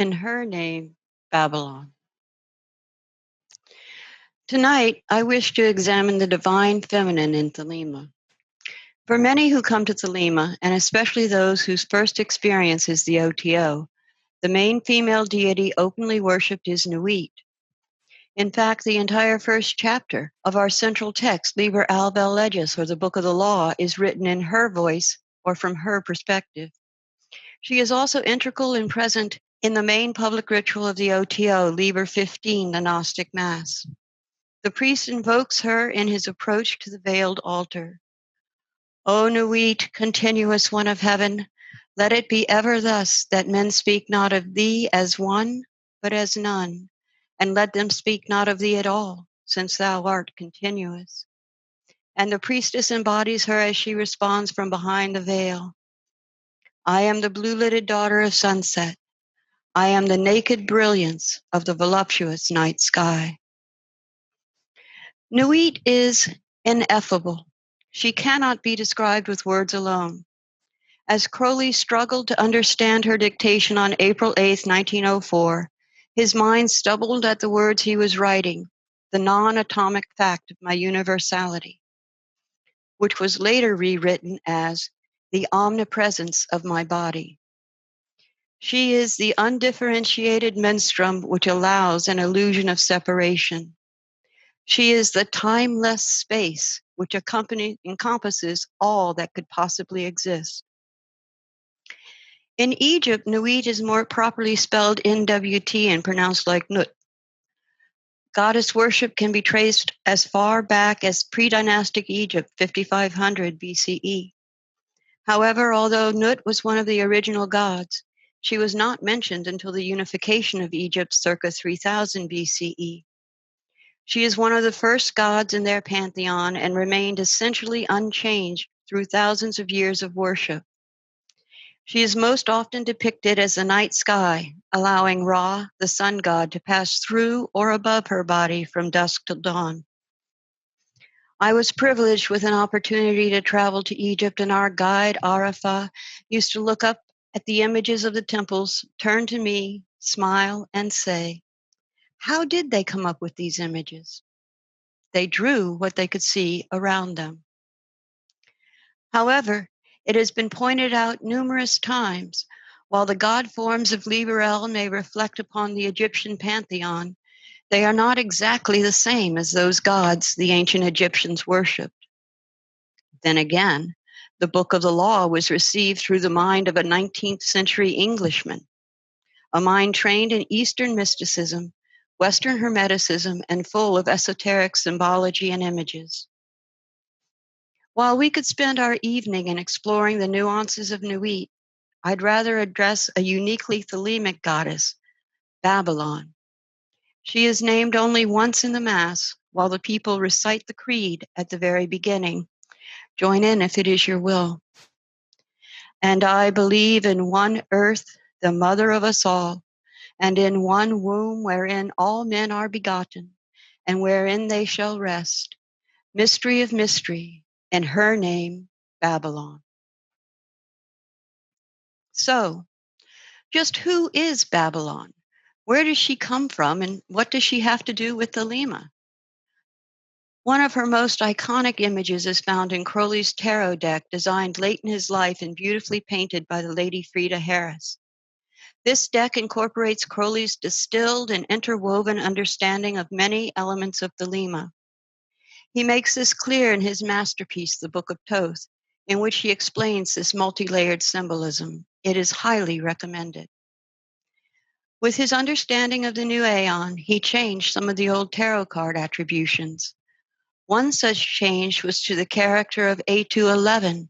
in her name, Babalon. Tonight, I wish to examine the divine feminine in Thelema. For many who come to Thelema, and especially those whose first experience is the O.T.O, the main female deity openly worshipped is Nuit. In fact, the entire first chapter of our central text, Liber Albel Legis, or the Book of the Law, is written in her voice or from her perspective. She is also integral and present in the main public ritual of the O.T.O, Liber 15, the Gnostic Mass. The priest invokes her in his approach to the veiled altar. O Nuit, continuous one of heaven, let it be ever thus that men speak not of thee as one, but as none, and let them speak not of thee at all, since thou art continuous. And the priestess embodies her as she responds from behind the veil. I am the blue-lidded daughter of sunset. I am the naked brilliance of the voluptuous night sky. Nuit is ineffable. She cannot be described with words alone. As Crowley struggled to understand her dictation on April 8, 1904, his mind stumbled at the words he was writing, the non-atomic fact of my universality, which was later rewritten as the omnipresence of my body. She is the undifferentiated menstruum which allows an illusion of separation. She is the timeless space which encompasses all that could possibly exist. In Egypt, Nuit is more properly spelled NWT and pronounced like Nut. Goddess worship can be traced as far back as pre-dynastic Egypt, 5500 BCE. However, although Nut was one of the original gods, she was not mentioned until the unification of Egypt circa 3000 BCE. She is one of the first gods in their pantheon and remained essentially unchanged through thousands of years of worship. She is most often depicted as the night sky, allowing Ra, the sun god, to pass through or above her body from dusk till dawn. I was privileged with an opportunity to travel to Egypt, and our guide, Arafah, used to look up at the images of the temples, turn to me, smile, and say, how did they come up with these images? They drew what they could see around them. However, it has been pointed out numerous times, while the god forms of Liber may reflect upon the Egyptian pantheon, they are not exactly the same as those gods the ancient Egyptians worshipped. Then again, the Book of the Law was received through the mind of a 19th century Englishman, a mind trained in Eastern mysticism, Western Hermeticism, and full of esoteric symbology and images. While we could spend our evening in exploring the nuances of Nuit, I'd rather address a uniquely Thelemic goddess, Babalon. She is named only once in the Mass, while the people recite the creed at the very beginning. Join in if it is your will. And I believe in one earth, the mother of us all, and in one womb wherein all men are begotten, and wherein they shall rest. Mystery of mystery, in her name, Babalon. So, just who is Babalon? Where does she come from, and what does she have to do with Thelema? One of her most iconic images is found in Crowley's tarot deck, designed late in his life and beautifully painted by the Lady Frida Harris. This deck incorporates Crowley's distilled and interwoven understanding of many elements of Thelema. He makes this clear in his masterpiece, the Book of Thoth, in which he explains this multi-layered symbolism. It is highly recommended. With his understanding of the new aeon, he changed some of the old tarot card attributions. One such change was to the character of O.T.O,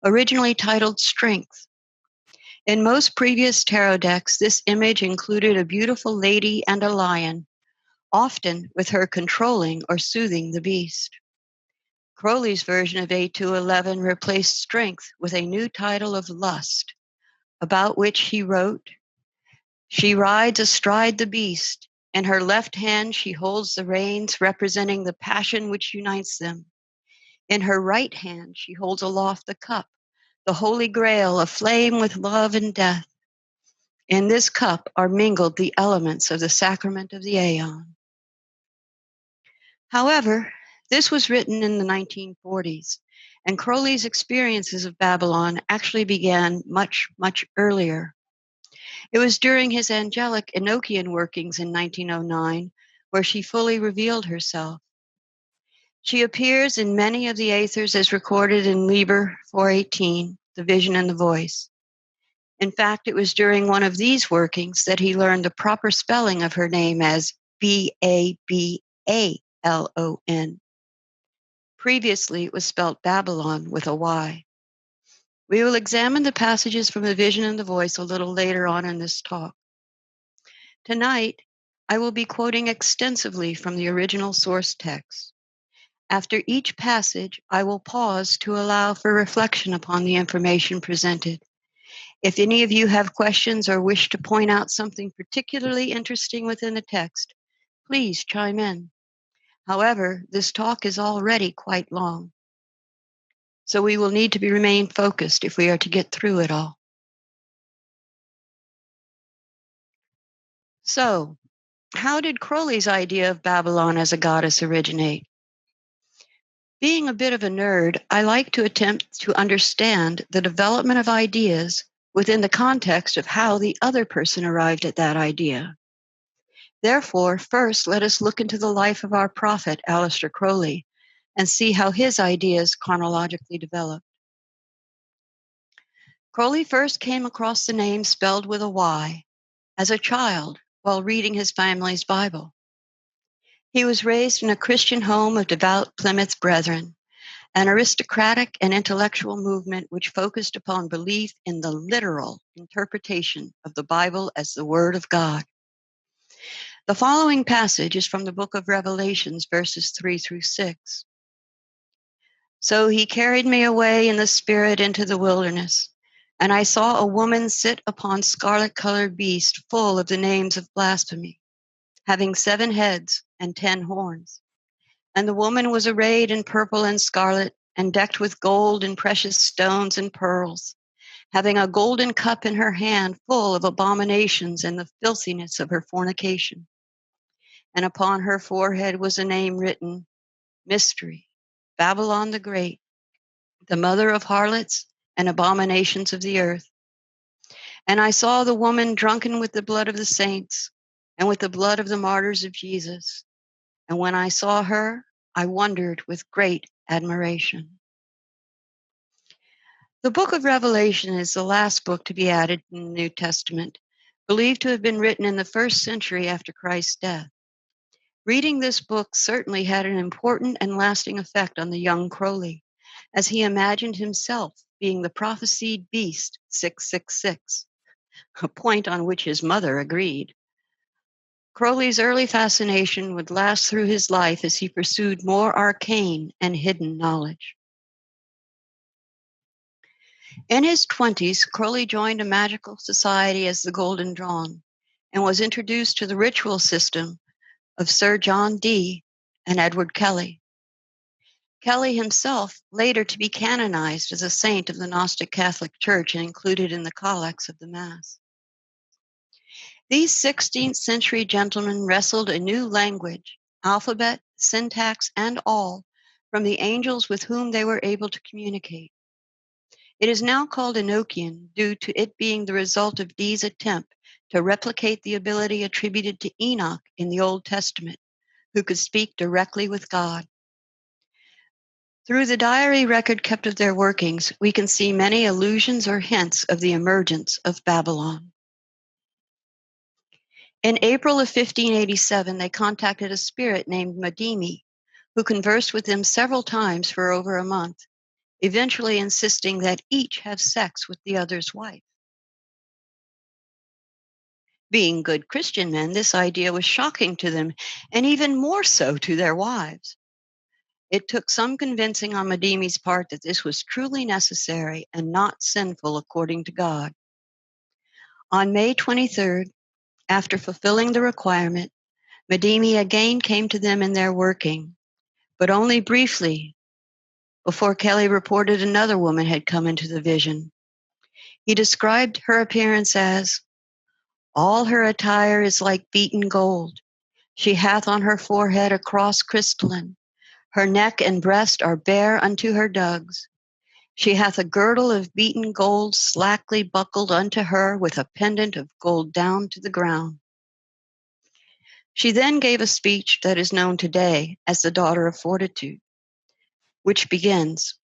originally titled Strength. In most previous tarot decks, this image included a beautiful lady and a lion, often with her controlling or soothing the beast. Crowley's version of O.T.O replaced Strength with a new title of Lust, about which he wrote, she rides astride the beast. In her left hand, she holds the reins representing the passion which unites them. In her right hand, she holds aloft the cup, the Holy Grail, aflame with love and death. In this cup are mingled the elements of the sacrament of the Aeon. However, this was written in the 1940s, and Crowley's experiences of Babalon actually began much, much earlier. It was during his angelic Enochian workings in 1909 where she fully revealed herself. She appears in many of the aethers as recorded in Liber 418, The Vision and the Voice. In fact, it was during one of these workings that he learned the proper spelling of her name as Babalon. Previously, it was spelled Babylon with a Y. We will examine the passages from The Vision and the Voice a little later on in this talk. Tonight, I will be quoting extensively from the original source text. After each passage, I will pause to allow for reflection upon the information presented. If any of you have questions or wish to point out something particularly interesting within the text, please chime in. However, this talk is already quite long, so we will need to remain focused if we are to get through it all. So, how did Crowley's idea of Babalon as a goddess originate? Being a bit of a nerd, I like to attempt to understand the development of ideas within the context of how the other person arrived at that idea. Therefore, first, let us look into the life of our prophet, Aleister Crowley, and see how his ideas chronologically developed. Crowley first came across the name spelled with a Y as a child while reading his family's Bible. He was raised in a Christian home of devout Plymouth Brethren, an aristocratic and intellectual movement which focused upon belief in the literal interpretation of the Bible as the Word of God. The following passage is from the book of Revelations, verses 3 through 6. So he carried me away in the spirit into the wilderness, and I saw a woman sit upon scarlet-colored beast full of the names of blasphemy, having 7 heads and 10 horns. And the woman was arrayed in purple and scarlet, and decked with gold and precious stones and pearls, having a golden cup in her hand full of abominations and the filthiness of her fornication. And upon her forehead was a name written, Mystery, Babylon the Great, the mother of harlots and abominations of the earth. And I saw the woman drunken with the blood of the saints and with the blood of the martyrs of Jesus. And when I saw her, I wondered with great admiration. The book of Revelation is the last book to be added in the New Testament, believed to have been written in the 1st century after Christ's death. Reading this book certainly had an important and lasting effect on the young Crowley, as he imagined himself being the prophesied beast 666, a point on which his mother agreed. Crowley's early fascination would last through his life as he pursued more arcane and hidden knowledge. In his 20s, Crowley joined a magical society as the Golden Dawn and was introduced to the ritual system of Sir John Dee and Edward Kelly. Kelly himself later to be canonized as a saint of the Gnostic Catholic Church and included in the Collects of the Mass. These 16th century gentlemen wrestled a new language, alphabet, syntax, and all, from the angels with whom they were able to communicate. It is now called Enochian due to it being the result of Dee's attempt to replicate the ability attributed to Enoch in the Old Testament, who could speak directly with God. Through the diary record kept of their workings, we can see many allusions or hints of the emergence of Babalon. In April of 1587, they contacted a spirit named Madimi, who conversed with them several times for over a month, eventually insisting that each have sex with the other's wife. Being good Christian men, this idea was shocking to them, and even more so to their wives. It took some convincing on Madimi's part that this was truly necessary and not sinful according to God. On May 23rd, after fulfilling the requirement, Madimi again came to them in their working, but only briefly, before Kelly reported another woman had come into the vision. He described her appearance as All her attire is like beaten gold. She hath on her forehead a cross crystalline. Her neck and breast are bare unto her dugs. She hath a girdle of beaten gold slackly buckled unto her with a pendant of gold down to the ground. She then gave a speech that is known today as the Daughter of Fortitude, which begins,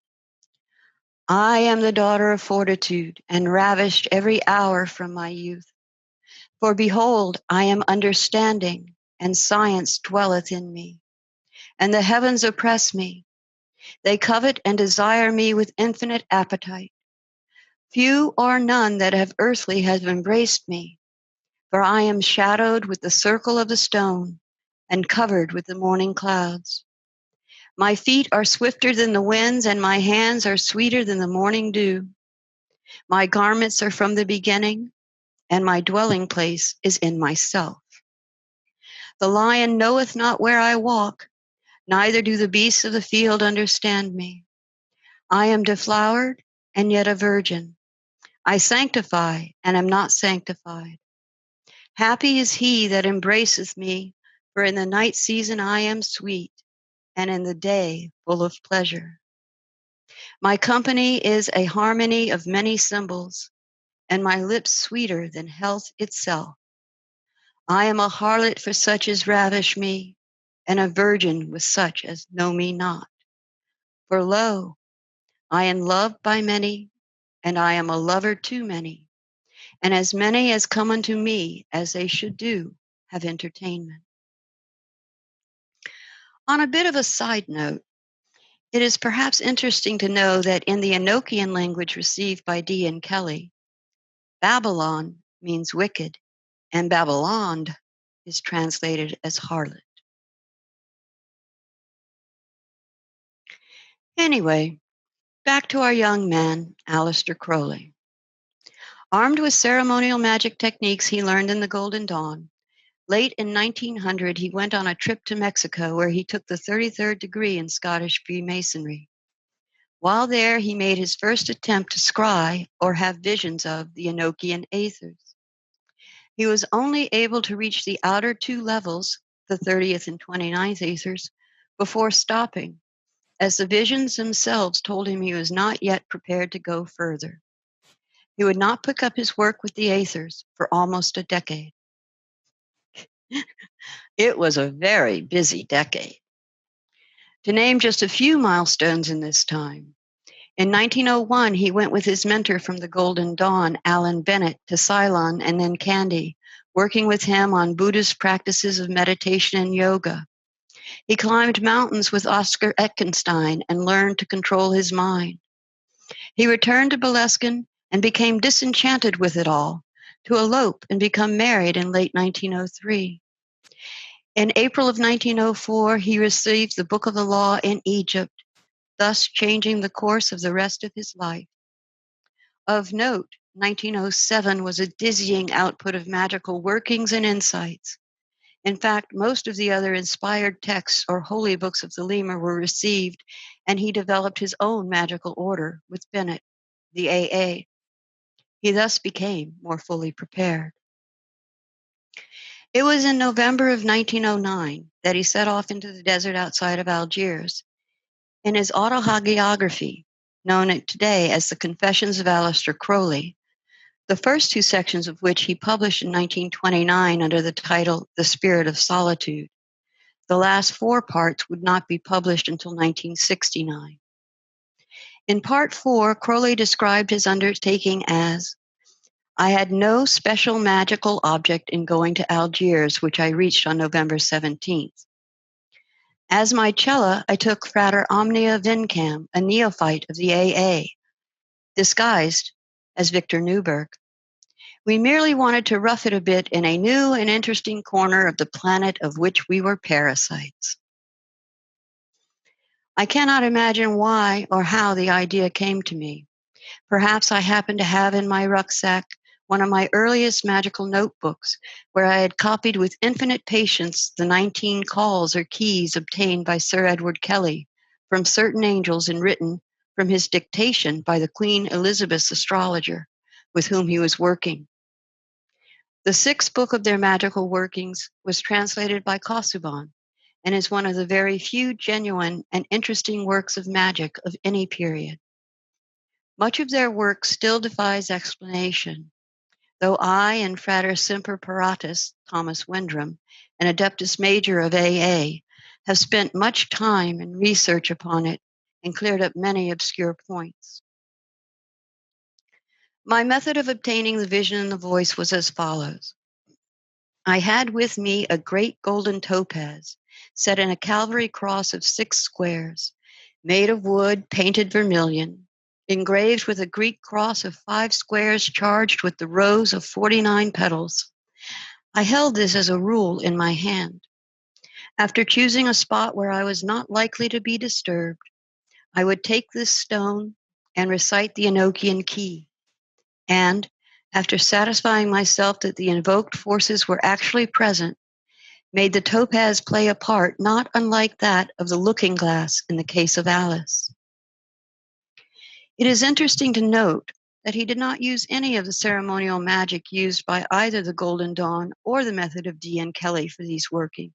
I am the daughter of fortitude, and ravished every hour from my youth. For behold, I am understanding, and science dwelleth in me. And the heavens oppress me. They covet and desire me with infinite appetite. Few or none that have earthly have embraced me, for I am shadowed with the circle of the stone, and covered with the morning clouds. My feet are swifter than the winds, and my hands are sweeter than the morning dew. My garments are from the beginning, and my dwelling place is in myself. The lion knoweth not where I walk, neither do the beasts of the field understand me. I am deflowered, and yet a virgin. I sanctify, and am not sanctified. Happy is he that embraceth me, for in the night season I am sweet, and in the day full of pleasure. My company is a harmony of many cymbals, and my lips sweeter than health itself. I am a harlot for such as ravish me, and a virgin with such as know me not. For lo, I am loved by many, and I am a lover to many, and as many as come unto me, as they should do, have entertainment. On a bit of a side note, it is perhaps interesting to know that in the Enochian language received by Dee and Kelly, Babylon means wicked, and Babylon is translated as harlot. Anyway, back to our young man, Aleister Crowley. Armed with ceremonial magic techniques he learned in the Golden Dawn, late in 1900 he went on a trip to Mexico where he took the 33rd degree in Scottish Freemasonry. While there, he made his first attempt to scry or have visions of the Enochian aethers. He was only able to reach the outer two levels, the 30th and 29th aethers, before stopping, as the visions themselves told him he was not yet prepared to go further. He would not pick up his work with the aethers for almost a decade. It was a very busy decade. To name just a few milestones in this time, in 1901, he went with his mentor from the Golden Dawn, Alan Bennett, to Ceylon and then Kandy, working with him on Buddhist practices of meditation and yoga. He climbed mountains with Oscar Eckenstein and learned to control his mind. He returned to Boleskine and became disenchanted with it all, to elope and become married in late 1903. In April of 1904, he received the Book of the Law in Egypt, thus changing the course of the rest of his life. Of note, 1907 was a dizzying output of magical workings and insights. In fact, most of the other inspired texts or holy books of Thelema were received, and he developed his own magical order with Bennett, the AA. He thus became more fully prepared. It was in November of 1909 that he set off into the desert outside of Algiers. In his autohagiography, known today as the Confessions of Aleister Crowley, the first two sections of which he published in 1929 under the title The Spirit of Solitude. The last four parts would not be published until 1969. In part 4, Crowley described his undertaking as, I had no special magical object in going to Algiers, which I reached on November 17th. As my cella, I took Frater Omnia Vincam, a neophyte of the AA, disguised as Victor Newberg. We merely wanted to rough it a bit in a new and interesting corner of the planet of which we were parasites. I cannot imagine why or how the idea came to me. Perhaps I happened to have in my rucksack one of my earliest magical notebooks, where I had copied with infinite patience the 19 calls or keys obtained by Sir Edward Kelly from certain angels and written from his dictation by the Queen Elizabeth's astrologer, with whom he was working. The sixth book of their magical workings was translated by Kasuban and is one of the very few genuine and interesting works of magic of any period. Much of their work still defies explanation, though I and Frater Semper Paratus, Thomas Windrum, an Adeptus Major of AA, have spent much time and research upon it and cleared up many obscure points. My method of obtaining the vision and the voice was as follows. I had with me a great golden topaz set in a Calvary cross of 6 squares, made of wood painted vermilion, engraved with a Greek cross of 5 squares charged with the rows of 49 petals. I held this as a rule in my hand. After choosing a spot where I was not likely to be disturbed, I would take this stone and recite the Enochian key. And, after satisfying myself that the invoked forces were actually present, made the topaz play a part not unlike that of the looking glass in the case of Alice. It is interesting to note that he did not use any of the ceremonial magic used by either the Golden Dawn or the method of D. N. Kelly for these workings.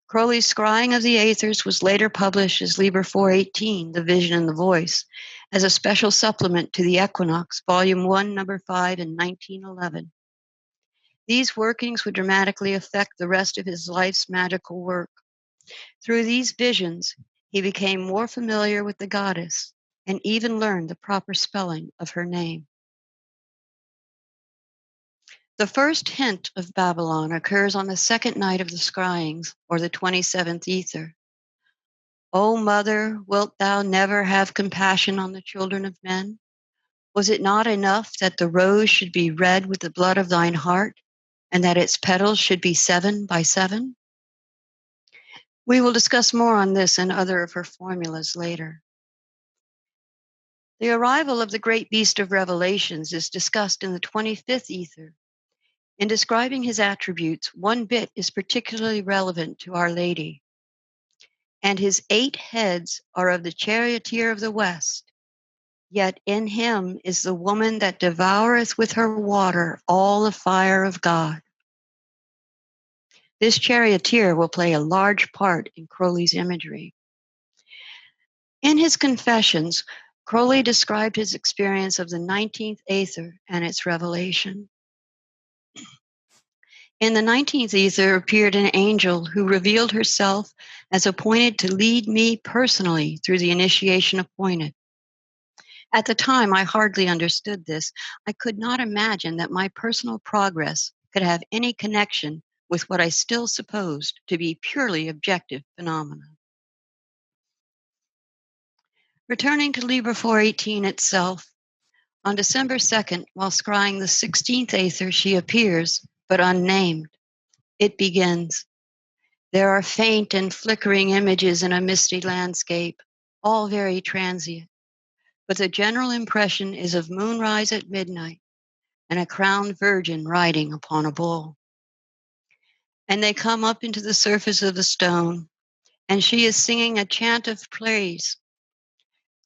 Crowley's Scrying of the Aethers was later published as Liber 418, The Vision and the Voice, as a special supplement to the Equinox, Volume 1, Number 5 in 1911. These workings would dramatically affect the rest of his life's magical work. Through these visions, he became more familiar with the goddess and even learned the proper spelling of her name. The first hint of Babalon occurs on the second night of the scryings, or the 27th ether. O mother, wilt thou never have compassion on the children of men? Was it not enough that the rose should be red with the blood of thine heart, and that its petals should be 7 by 7? We will discuss more on this and other of her formulas later. The arrival of the great beast of Revelations is discussed in the 25th ether. In describing his attributes, one bit is particularly relevant to Our Lady. And his 8 heads are of the charioteer of the west, yet in him is the woman that devoureth with her water all the fire of God. This charioteer will play a large part in Crowley's imagery. In his Confessions, Crowley described his experience of the 19th Aether and its revelation. In the 19th Aether appeared an angel who revealed herself as appointed to lead me personally through the initiation appointed. At the time, I hardly understood this. I could not imagine that my personal progress could have any connection with what I still supposed to be purely objective phenomena. Returning to Liber 418 itself, on December 2nd, while scrying the 16th Aether, she appears, but unnamed. It begins, there are faint and flickering images in a misty landscape, all very transient, but the general impression is of moonrise at midnight and a crowned virgin riding upon a bull. And they come up into the surface of the stone, and she is singing a chant of praise.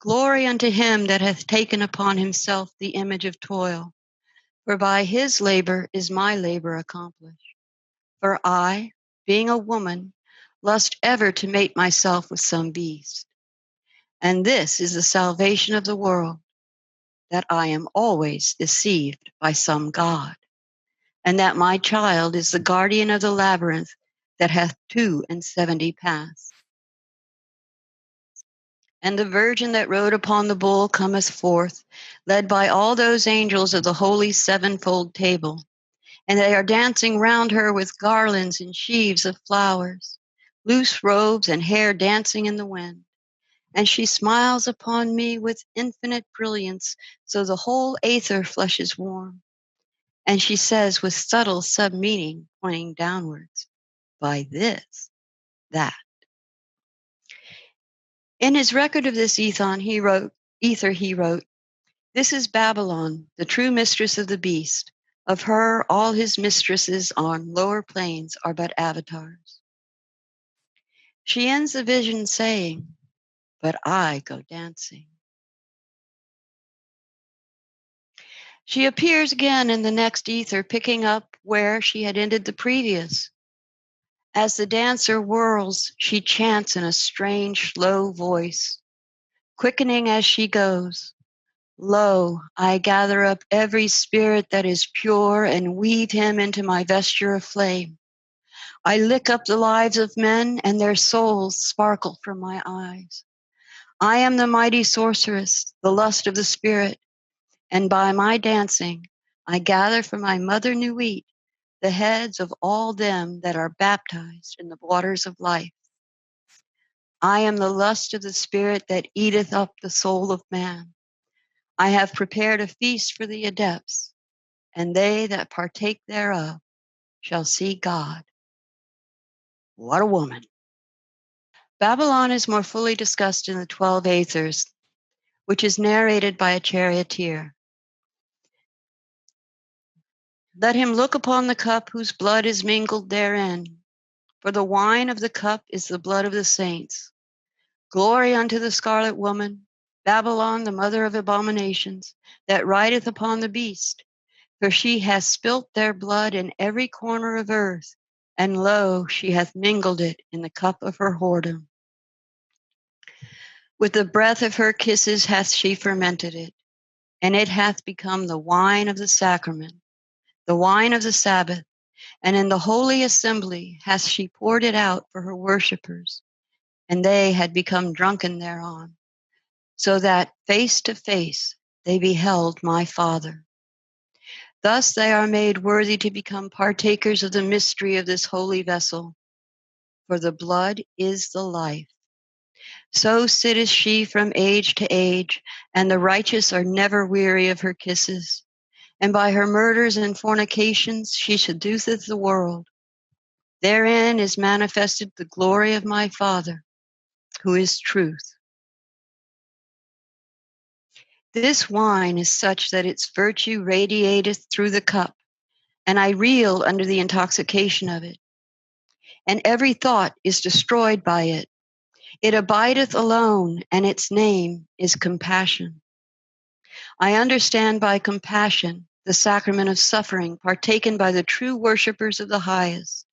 Glory unto him that hath taken upon himself the image of toil, for by his labor is my labor accomplished. For I, being a woman, lust ever to mate myself with some beast. And this is the salvation of the world, that I am always deceived by some god, and that my child is the guardian of the labyrinth that hath 72 paths. And the virgin that rode upon the bull cometh forth, led by all those angels of the holy sevenfold table, and they are dancing round her with garlands and sheaves of flowers, loose robes and hair dancing in the wind. And she smiles upon me with infinite brilliance, so the whole aether flushes warm. And she says with subtle sub-meaning, pointing downwards, by this, that. In his record of this ether, he wrote, this is Babalon, the true mistress of the beast. Of her, all his mistresses on lower planes are but avatars. She ends the vision saying, but I go dancing. She appears again in the next ether, picking up where she had ended the previous. As the dancer whirls, she chants in a strange, low voice, quickening as she goes. Lo, I gather up every spirit that is pure and weave him into my vesture of flame. I lick up the lives of men, and their souls sparkle from my eyes. I am the mighty sorceress, the lust of the spirit, and by my dancing I gather from my mother Nuit the heads of all them that are baptized in the waters of life. I am the lust of the spirit that eateth up the soul of man. I have prepared a feast for the adepts, and they that partake thereof shall see God. What a woman. Babylon is more fully discussed in the 12 Aethers, which is narrated by a charioteer. Let him look upon the cup whose blood is mingled therein, for the wine of the cup is the blood of the saints. Glory unto the scarlet woman, Babylon, the mother of abominations, that rideth upon the beast, for she hath spilt their blood in every corner of earth, and lo, she hath mingled it in the cup of her whoredom. With the breath of her kisses hath she fermented it, and it hath become the wine of the sacrament, the wine of the Sabbath, and in the holy assembly hath she poured it out for her worshippers, and they had become drunken thereon, so that face to face they beheld my Father. Thus they are made worthy to become partakers of the mystery of this holy vessel, for the blood is the life. So sitteth she from age to age, and the righteous are never weary of her kisses. And by her murders and fornications she seduceth the world. Therein is manifested the glory of my Father, who is truth. This wine is such that its virtue radiateth through the cup, and I reel under the intoxication of it. And every thought is destroyed by it. It abideth alone, and its name is compassion. I understand by compassion the sacrament of suffering partaken by the true worshippers of the highest.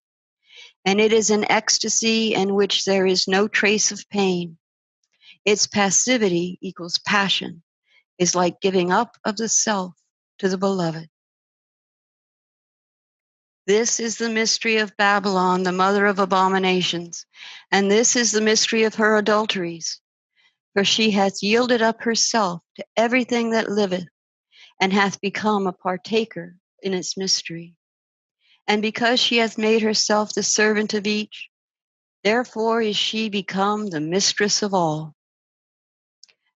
And it is an ecstasy in which there is no trace of pain. Its passivity equals passion, is like giving up of the self to the beloved. This is the mystery of Babylon, the mother of abominations, and this is the mystery of her adulteries. For she hath yielded up herself to everything that liveth, and hath become a partaker in its mystery. And because she hath made herself the servant of each, therefore is she become the mistress of all.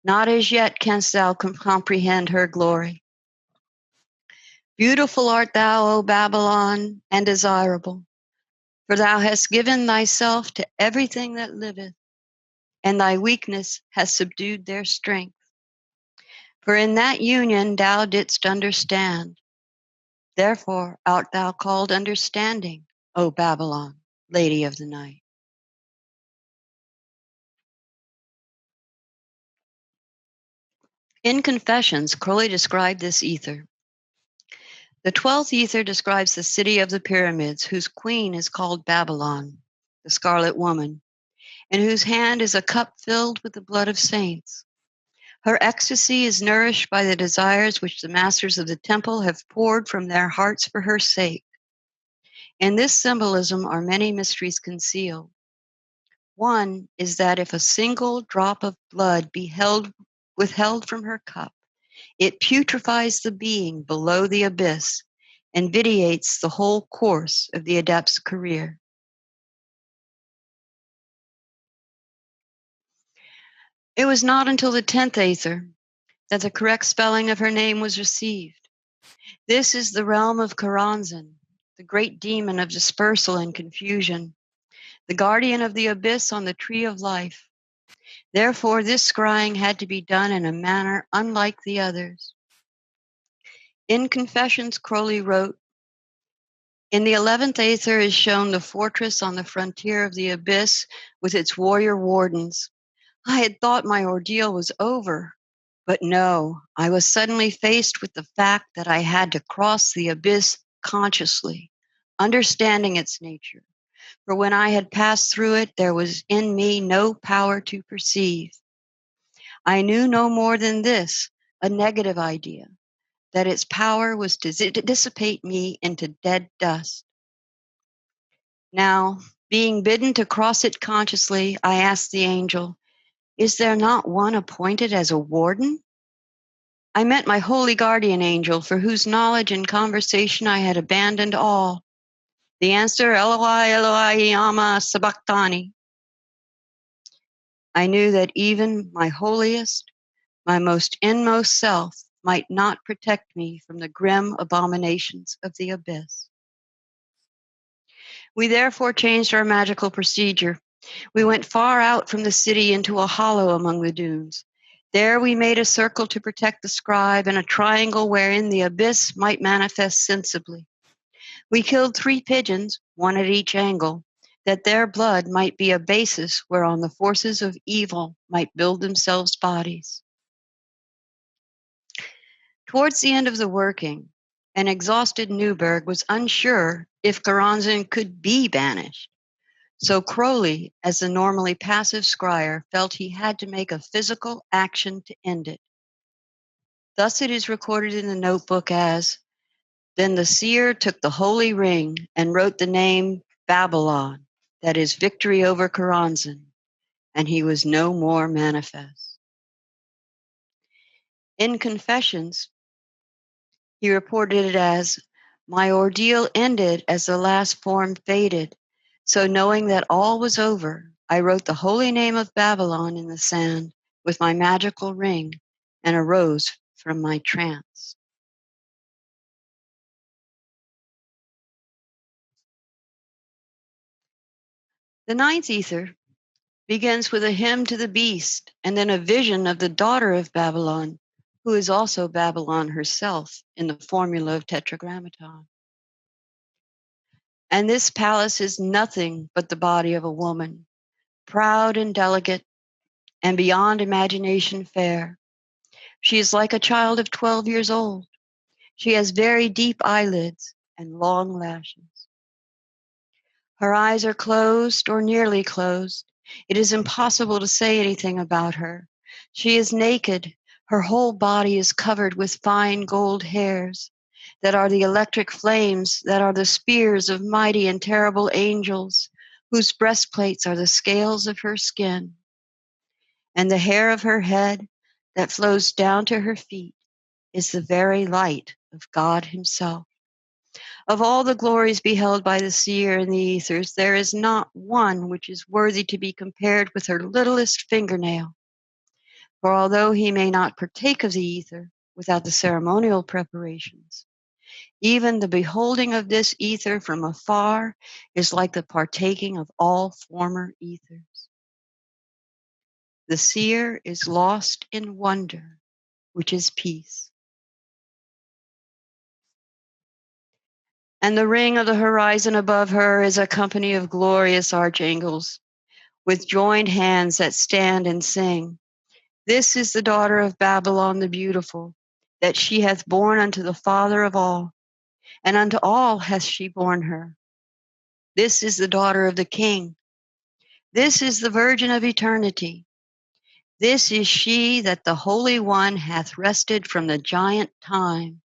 Not as yet canst thou comprehend her glory. Beautiful art thou, O Babylon, and desirable, for thou hast given thyself to everything that liveth, and thy weakness has subdued their strength. For in that union thou didst understand. Therefore art thou called understanding, O Babylon, Lady of the Night. In Confessions, Crowley described this ether. The 12th ether describes the city of the pyramids, whose queen is called Babylon, the scarlet woman, in whose hand is a cup filled with the blood of saints. Her ecstasy is nourished by the desires which the masters of the temple have poured from their hearts for her sake. In this symbolism are many mysteries concealed. One is that if a single drop of blood be withheld from her cup, it putrefies the being below the abyss and vitiates the whole course of the adept's career. It was not until the 10th Aether that the correct spelling of her name was received. This is the realm of Karanzan, the great demon of dispersal and confusion, the guardian of the abyss on the tree of life. Therefore, this scrying had to be done in a manner unlike the others. In Confessions, Crowley wrote, in the 11th Aether is shown the fortress on the frontier of the abyss with its warrior wardens. I had thought my ordeal was over. But no, I was suddenly faced with the fact that I had to cross the abyss consciously, understanding its nature. For when I had passed through it, there was in me no power to perceive. I knew no more than this, a negative idea, that its power was to dissipate me into dead dust. Now, being bidden to cross it consciously, I asked the angel, "Is there not one appointed as a warden?" I met my holy guardian angel, for whose knowledge and conversation I had abandoned all. The answer, Eloi, Eloi, Yama Sabachthani. I knew that even my holiest, my most inmost self might not protect me from the grim abominations of the abyss. We therefore changed our magical procedure. We went far out from the city into a hollow among the dunes. There we made a circle to protect the scribe and a triangle wherein the abyss might manifest sensibly. We killed 3 pigeons, one at each angle, that their blood might be a basis whereon the forces of evil might build themselves bodies. Towards the end of the working, an exhausted Newberg was unsure if Karanzan could be banished. So Crowley, as the normally passive scryer, felt he had to make a physical action to end it. Thus it is recorded in the notebook as, "Then the seer took the holy ring and wrote the name Babalon, that is victory over Karanzan, and he was no more manifest." In Confessions, he reported it as, "My ordeal ended as the last form faded. So knowing that all was over, I wrote the holy name of Babylon in the sand with my magical ring and arose from my trance." The 9th ether begins with a hymn to the beast and then a vision of the daughter of Babylon, who is also Babylon herself in the formula of Tetragrammaton. And this palace is nothing but the body of a woman, proud and delicate, and beyond imagination fair. She is like a child of 12 years old. She has very deep eyelids and long lashes. Her eyes are closed or nearly closed. It is impossible to say anything about her. She is naked. Her whole body is covered with fine gold hairs that are the electric flames, that are the spears of mighty and terrible angels, whose breastplates are the scales of her skin. And the hair of her head that flows down to her feet is the very light of God himself. Of all the glories beheld by the seer in the ethers, there is not one which is worthy to be compared with her littlest fingernail. For although he may not partake of the ether without the ceremonial preparations, even the beholding of this ether from afar is like the partaking of all former ethers. The seer is lost in wonder, which is peace. And the ring of the horizon above her is a company of glorious archangels, with joined hands that stand and sing. This is the daughter of Babylon the beautiful, that she hath borne unto the Father of all, and unto all hath she borne her. This is the daughter of the King. This is the Virgin of eternity. This is she that the Holy One hath wrested from the giant time,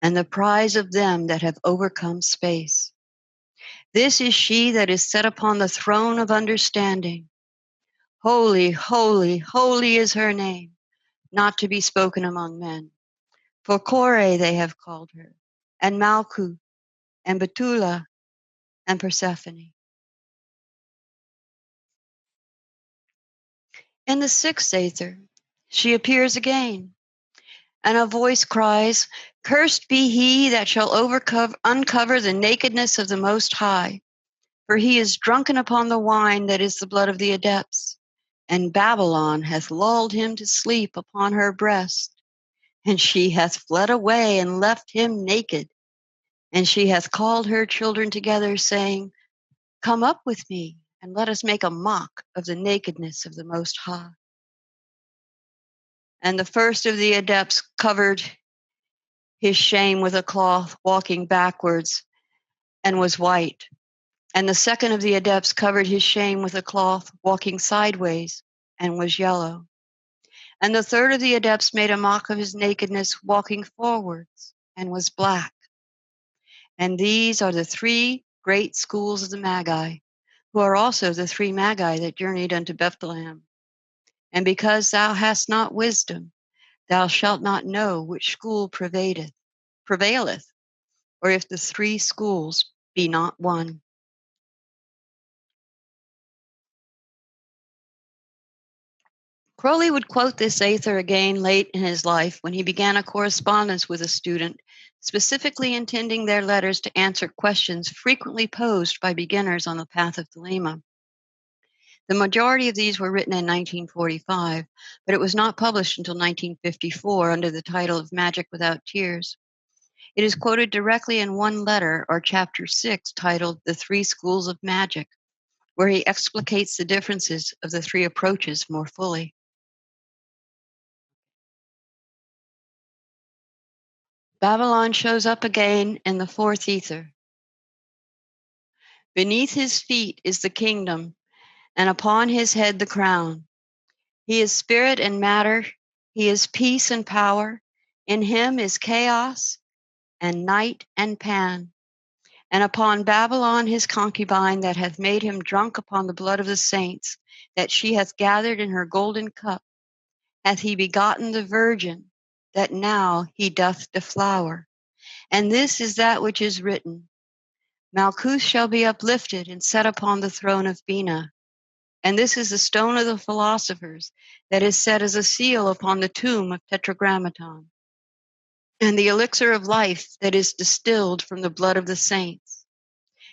and the prize of them that have overcome space. This is she that is set upon the throne of understanding. Holy, holy, holy is her name, not to be spoken among men. For Kore they have called her, and Malkuth, and Betula, and Persephone. In the 6th Aether, she appears again, and a voice cries, "Cursed be he that shall uncover the nakedness of the Most High, for he is drunken upon the wine that is the blood of the adepts, and Babylon hath lulled him to sleep upon her breast, and she hath fled away and left him naked. And she hath called her children together, saying, Come up with me, and let us make a mock of the nakedness of the Most High." And the first of the adepts covered his shame with a cloth, walking backwards, and was white. And the second of the adepts covered his shame with a cloth, walking sideways, and was yellow. And the third of the adepts made a mock of his nakedness, walking forwards, and was black. And these are the three great schools of the Magi, who are also the three Magi that journeyed unto Bethlehem. And because thou hast not wisdom, thou shalt not know which school prevaileth, or if the three schools be not one. Crowley would quote this Aether again late in his life when he began a correspondence with a student, specifically intending their letters to answer questions frequently posed by beginners on the path of Thelema. The majority of these were written in 1945, but it was not published until 1954 under the title of Magic Without Tears. It is quoted directly in one letter, or chapter 6, titled The Three Schools of Magic, where he explicates the differences of the three approaches more fully. Babalon shows up again in the fourth ether. Beneath his feet is the kingdom, and upon his head the crown. He is spirit and matter. He is peace and power. In him is chaos and night and pan. And upon Babylon his concubine, that hath made him drunk upon the blood of the saints, that she hath gathered in her golden cup, hath he begotten the virgin, that now he doth deflower. And this is that which is written: Malkuth shall be uplifted and set upon the throne of Bina. And this is the stone of the philosophers, that is set as a seal upon the tomb of Tetragrammaton. And the elixir of life, that is distilled from the blood of the saints.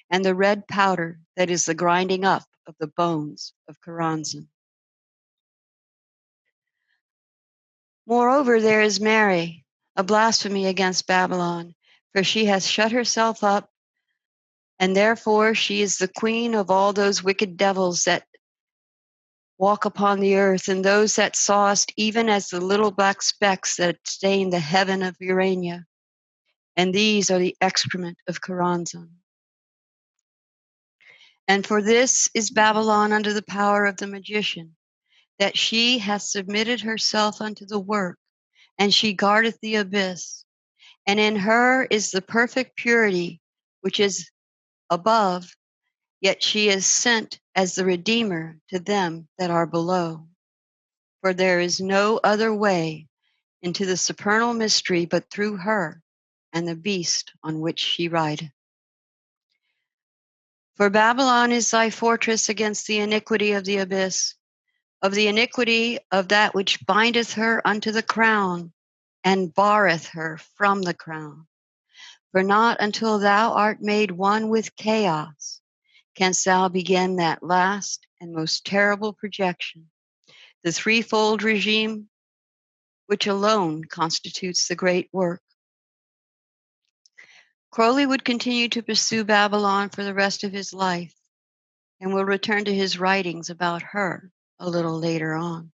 And the red powder, that is the grinding up of the bones of Karanzan. Moreover, there is Mary, a blasphemy against Babylon, for she hath shut herself up, and therefore she is the queen of all those wicked devils that walk upon the earth, and those that sawest, even as the little black specks that stain the heaven of Urania. And these are the excrement of Karanzan. And for this is Babylon under the power of the magician, that she hath submitted herself unto the work, and she guardeth the abyss. And in her is the perfect purity, which is above, yet she is sent as the Redeemer to them that are below. For there is no other way into the supernal mystery but through her and the beast on which she rideth. For Babylon is thy fortress against the iniquity of the abyss, of the iniquity of that which bindeth her unto the crown, and barreth her from the crown. For not until thou art made one with chaos canst thou begin that last and most terrible projection, the threefold regime which alone constitutes the great work. Crowley would continue to pursue Babylon for the rest of his life, and will return to his writings about her a little later on.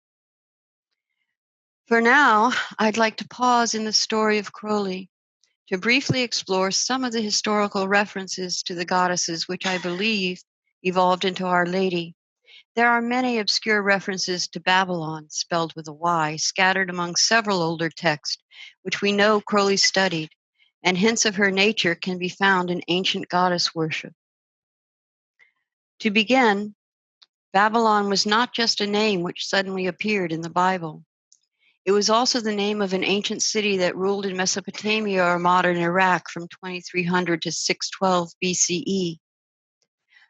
For now, I'd like to pause in the story of Crowley to briefly explore some of the historical references to the goddesses which I believe evolved into Our Lady. There are many obscure references to Babylon, spelled with a Y, scattered among several older texts, which we know Crowley studied, and hints of her nature can be found in ancient goddess worship. To begin, Babylon was not just a name which suddenly appeared in the Bible. It was also the name of an ancient city that ruled in Mesopotamia or modern Iraq from 2300 to 612 BCE.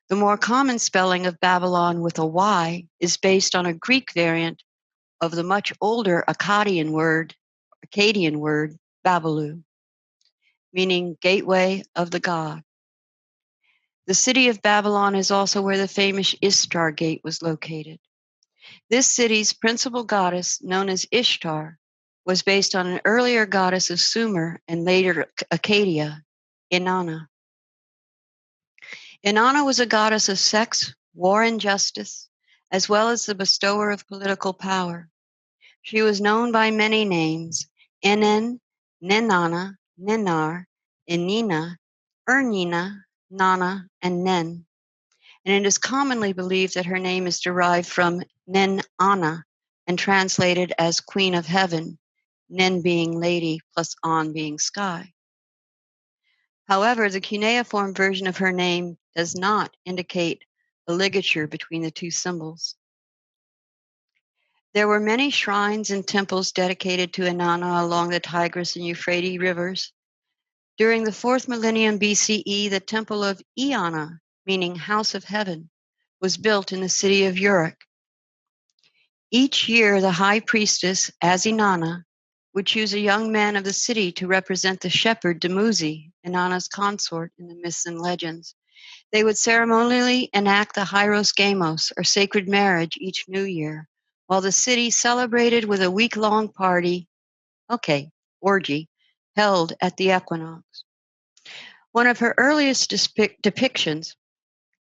The more common spelling of Babylon with a Y is based on a Greek variant of the much older Akkadian word, Babalu, meaning gateway of the god. The city of Babylon is also where the famous Ishtar Gate was located. This city's principal goddess, known as Ishtar, was based on an earlier goddess of Sumer and later Akkadia, Inanna. Inanna was a goddess of sex, war, and justice, as well as the bestower of political power. She was known by many names: Enen, Nenana, Nenar, Enina, Ernina, Nana, and Nen. And it is commonly believed that her name is derived from Nen-Ana and translated as Queen of Heaven, Nen being lady plus On being sky. However, the cuneiform version of her name does not indicate a ligature between the two symbols. There were many shrines and temples dedicated to Inanna along the Tigris and Euphrates rivers. During the 4th millennium BCE, the temple of Eanna, meaning House of Heaven, was built in the city of Uruk. Each year, the high priestess, as Inanna, would choose a young man of the city to represent the shepherd Dumuzi, Inanna's consort in the myths and legends. They would ceremonially enact the Hieros Gamos, or sacred marriage, each new year, while the city celebrated with a week-long orgy, held at the equinox. One of her earliest depictions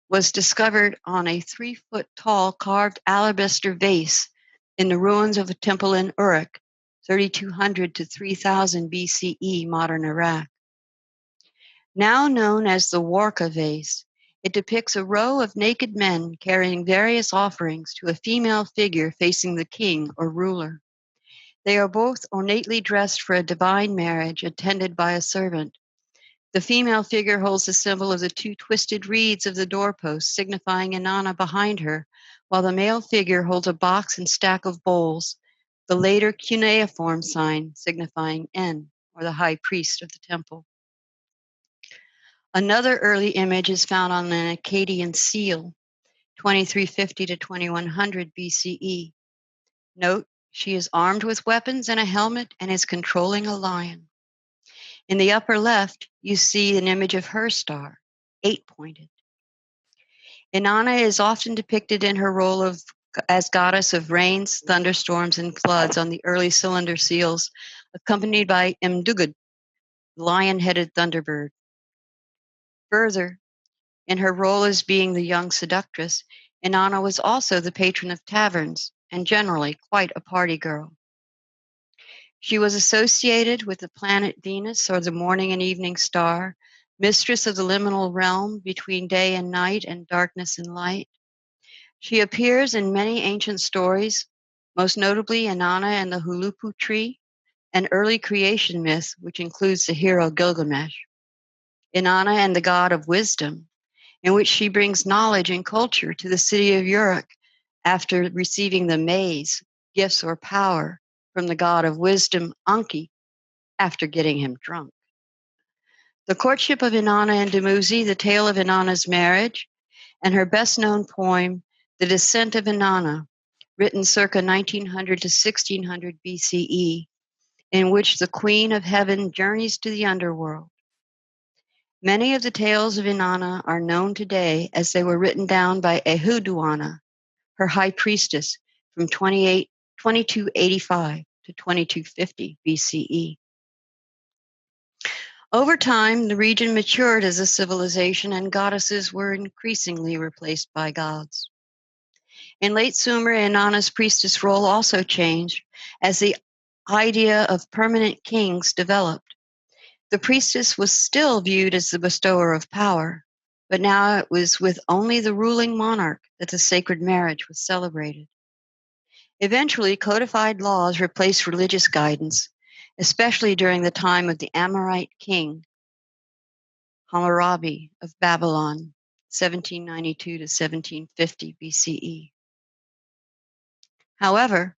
was discovered on a 3-foot-tall carved alabaster vase in the ruins of a temple in Uruk, 3200 to 3000 BCE, modern Iraq. Now known as the Warka vase, it depicts a row of naked men carrying various offerings to a female figure facing the king or ruler. They are both ornately dressed for a divine marriage, attended by a servant. The female figure holds the symbol of the two twisted reeds of the doorpost, signifying Inanna behind her, while the male figure holds a box and stack of bowls, the later cuneiform sign signifying En, or the high priest of the temple. Another early image is found on an Akkadian seal, 2350 to 2100 BCE. Note, she is armed with weapons and a helmet and is controlling a lion. In the upper left, you see an image of her star, 8-pointed. Inanna is often depicted in her role as goddess of rains, thunderstorms, and floods on the early cylinder seals, accompanied by Mdugud, lion-headed thunderbird. Further, in her role as being the young seductress, Inanna was also the patron of taverns and generally quite a party girl. She was associated with the planet Venus, or the morning and evening star, mistress of the liminal realm between day and night and darkness and light. She appears in many ancient stories, most notably Inanna and the Hulupu tree, an early creation myth which includes the hero Gilgamesh. Inanna and the god of wisdom, in which she brings knowledge and culture to the city of Uruk after receiving the maize, gifts or power, from the god of wisdom, Anki, after getting him drunk. The courtship of Inanna and Dumuzi, the tale of Inanna's marriage, and her best-known poem, The Descent of Inanna, written circa 1900 to 1600 BCE, in which the Queen of Heaven journeys to the underworld. Many of the tales of Inanna are known today as they were written down by Ehuduana, her high priestess, from 2285 to 2250 BCE. Over time, the region matured as a civilization, and goddesses were increasingly replaced by gods. In late Sumer, Inanna's priestess role also changed as the idea of permanent kings developed. The priestess was still viewed as the bestower of power, but now it was with only the ruling monarch that the sacred marriage was celebrated. Eventually, codified laws replaced religious guidance, especially during the time of the Amorite king, Hammurabi of Babylon, 1792 to 1750 BCE. However,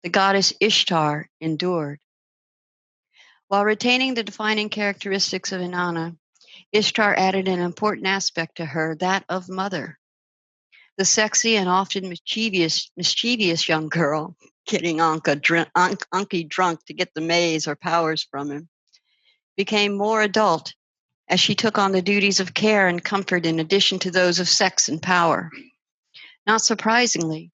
the goddess Ishtar endured. While retaining the defining characteristics of Inanna, Ishtar added an important aspect to her, that of mother. The sexy and often mischievous young girl, getting Anki drunk to get the maize or powers from him, became more adult as she took on the duties of care and comfort in addition to those of sex and power. Not surprisingly,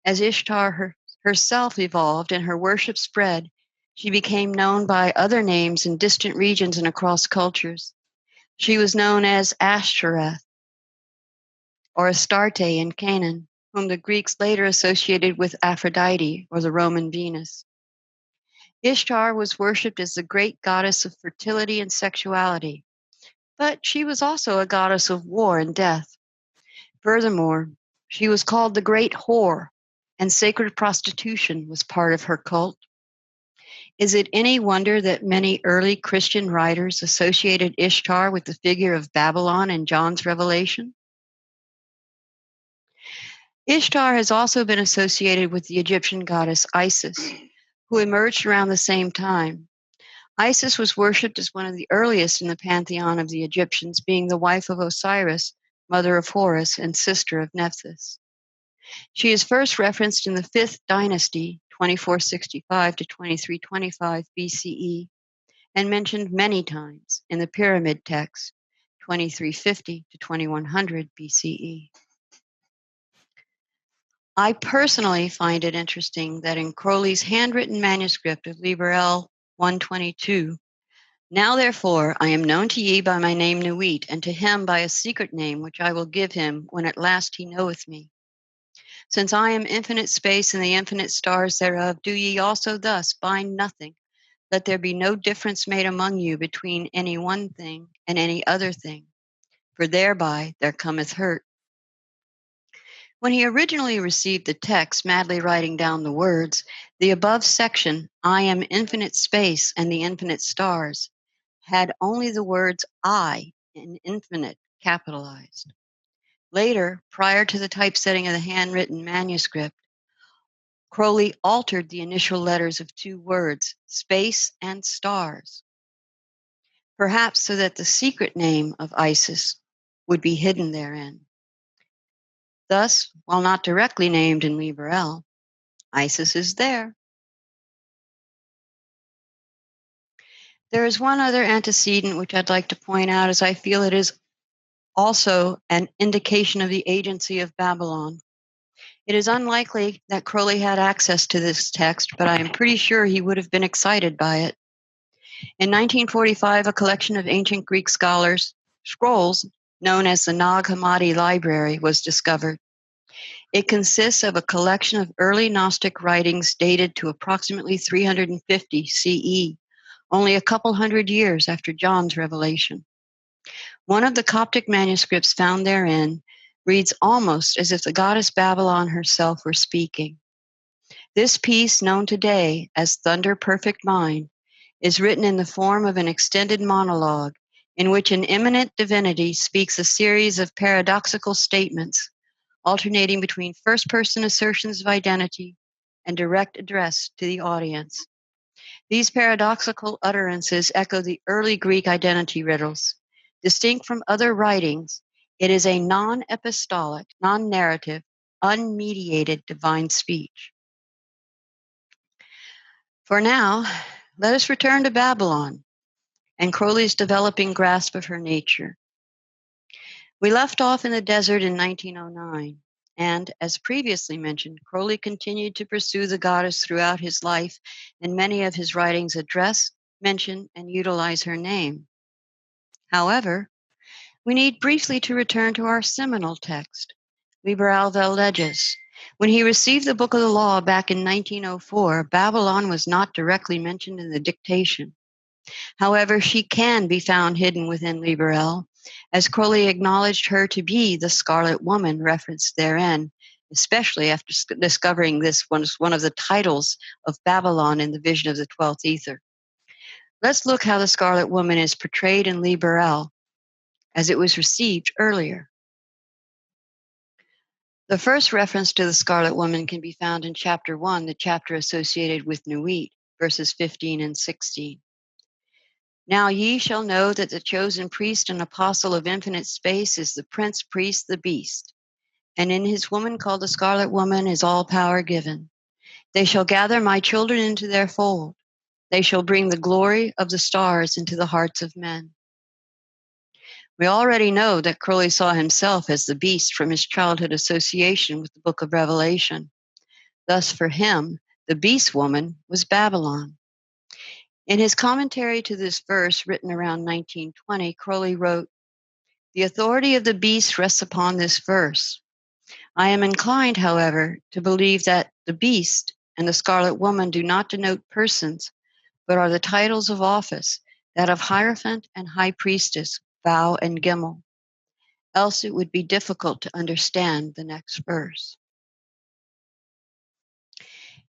as Ishtar herself evolved and her worship spread, she became known by other names in distant regions and across cultures. She was known as Ashtoreth or Astarte in Canaan, whom the Greeks later associated with Aphrodite or the Roman Venus. Ishtar was worshipped as the great goddess of fertility and sexuality, but she was also a goddess of war and death. Furthermore, she was called the Great Whore, and sacred prostitution was part of her cult. Is it any wonder that many early Christian writers associated Ishtar with the figure of Babylon in John's Revelation? Ishtar has also been associated with the Egyptian goddess Isis, who emerged around the same time. Isis was worshipped as one of the earliest in the pantheon of the Egyptians, being the wife of Osiris, mother of Horus, and sister of Nephthys. She is first referenced in the 5th dynasty, 2465 to 2325 BCE, and mentioned many times in the Pyramid text, 2350 to 2100 BCE. I personally find it interesting that in Crowley's handwritten manuscript of Liber L 122, "Now therefore I am known to ye by my name Nuit, and to him by a secret name which I will give him when at last he knoweth me. Since I am infinite space and the infinite stars thereof, do ye also thus bind nothing. Let there be no difference made among you between any one thing and any other thing, for thereby there cometh hurt." When he originally received the text, madly writing down the words, the above section, "I am infinite space and the infinite stars," had only the words "I" in infinite capitalized. Later, prior to the typesetting of the handwritten manuscript, Crowley altered the initial letters of two words, space and stars, perhaps so that the secret name of Isis would be hidden therein. Thus, while not directly named in Liber L, Isis is there. There is one other antecedent which I'd like to point out, as I feel it is also an indication of the agency of Babylon. It is unlikely that Crowley had access to this text, but I am pretty sure he would have been excited by it. In 1945, a collection of ancient Greek scrolls, known as the Nag Hammadi Library, was discovered. It consists of a collection of early Gnostic writings dated to approximately 350 CE, only a couple hundred years after John's revelation. One of the Coptic manuscripts found therein reads almost as if the goddess Babylon herself were speaking. This piece, known today as Thunder Perfect Mind, is written in the form of an extended monologue in which an immanent divinity speaks a series of paradoxical statements, alternating between first-person assertions of identity and direct address to the audience. These paradoxical utterances echo the early Greek identity riddles. Distinct from other writings, it is a non-epistolic, non-narrative, unmediated divine speech. For now, let us return to Babylon and Crowley's developing grasp of her nature. We left off in the desert in 1909, and, as previously mentioned, Crowley continued to pursue the goddess throughout his life, and many of his writings address, mention, and utilize her name. However, we need briefly to return to our seminal text, Liber Vel Leges. When he received the Book of the Law back in 1904, Babylon was not directly mentioned in the dictation. However, she can be found hidden within Liber L, as Crowley acknowledged her to be the Scarlet Woman referenced therein, especially after discovering this was one of the titles of Babylon in the vision of the 12th ether. Let's look how the Scarlet Woman is portrayed in Liber L, as it was received earlier. The first reference to the Scarlet Woman can be found in Chapter 1, the chapter associated with Nuit, verses 15 and 16. "Now ye shall know that the chosen priest and apostle of infinite space is the prince priest, the beast. And in his woman called the Scarlet Woman is all power given. They shall gather my children into their fold. They shall bring the glory of the stars into the hearts of men." We already know that Crowley saw himself as the beast from his childhood association with the book of Revelation. Thus, for him, the beast woman was Babylon. In his commentary to this verse, written around 1920, Crowley wrote, "The authority of the beast rests upon this verse. I am inclined, however, to believe that the beast and the scarlet woman do not denote persons, but are the titles of office, that of Hierophant and High Priestess, Vow and Gimel. Else it would be difficult to understand the next verse.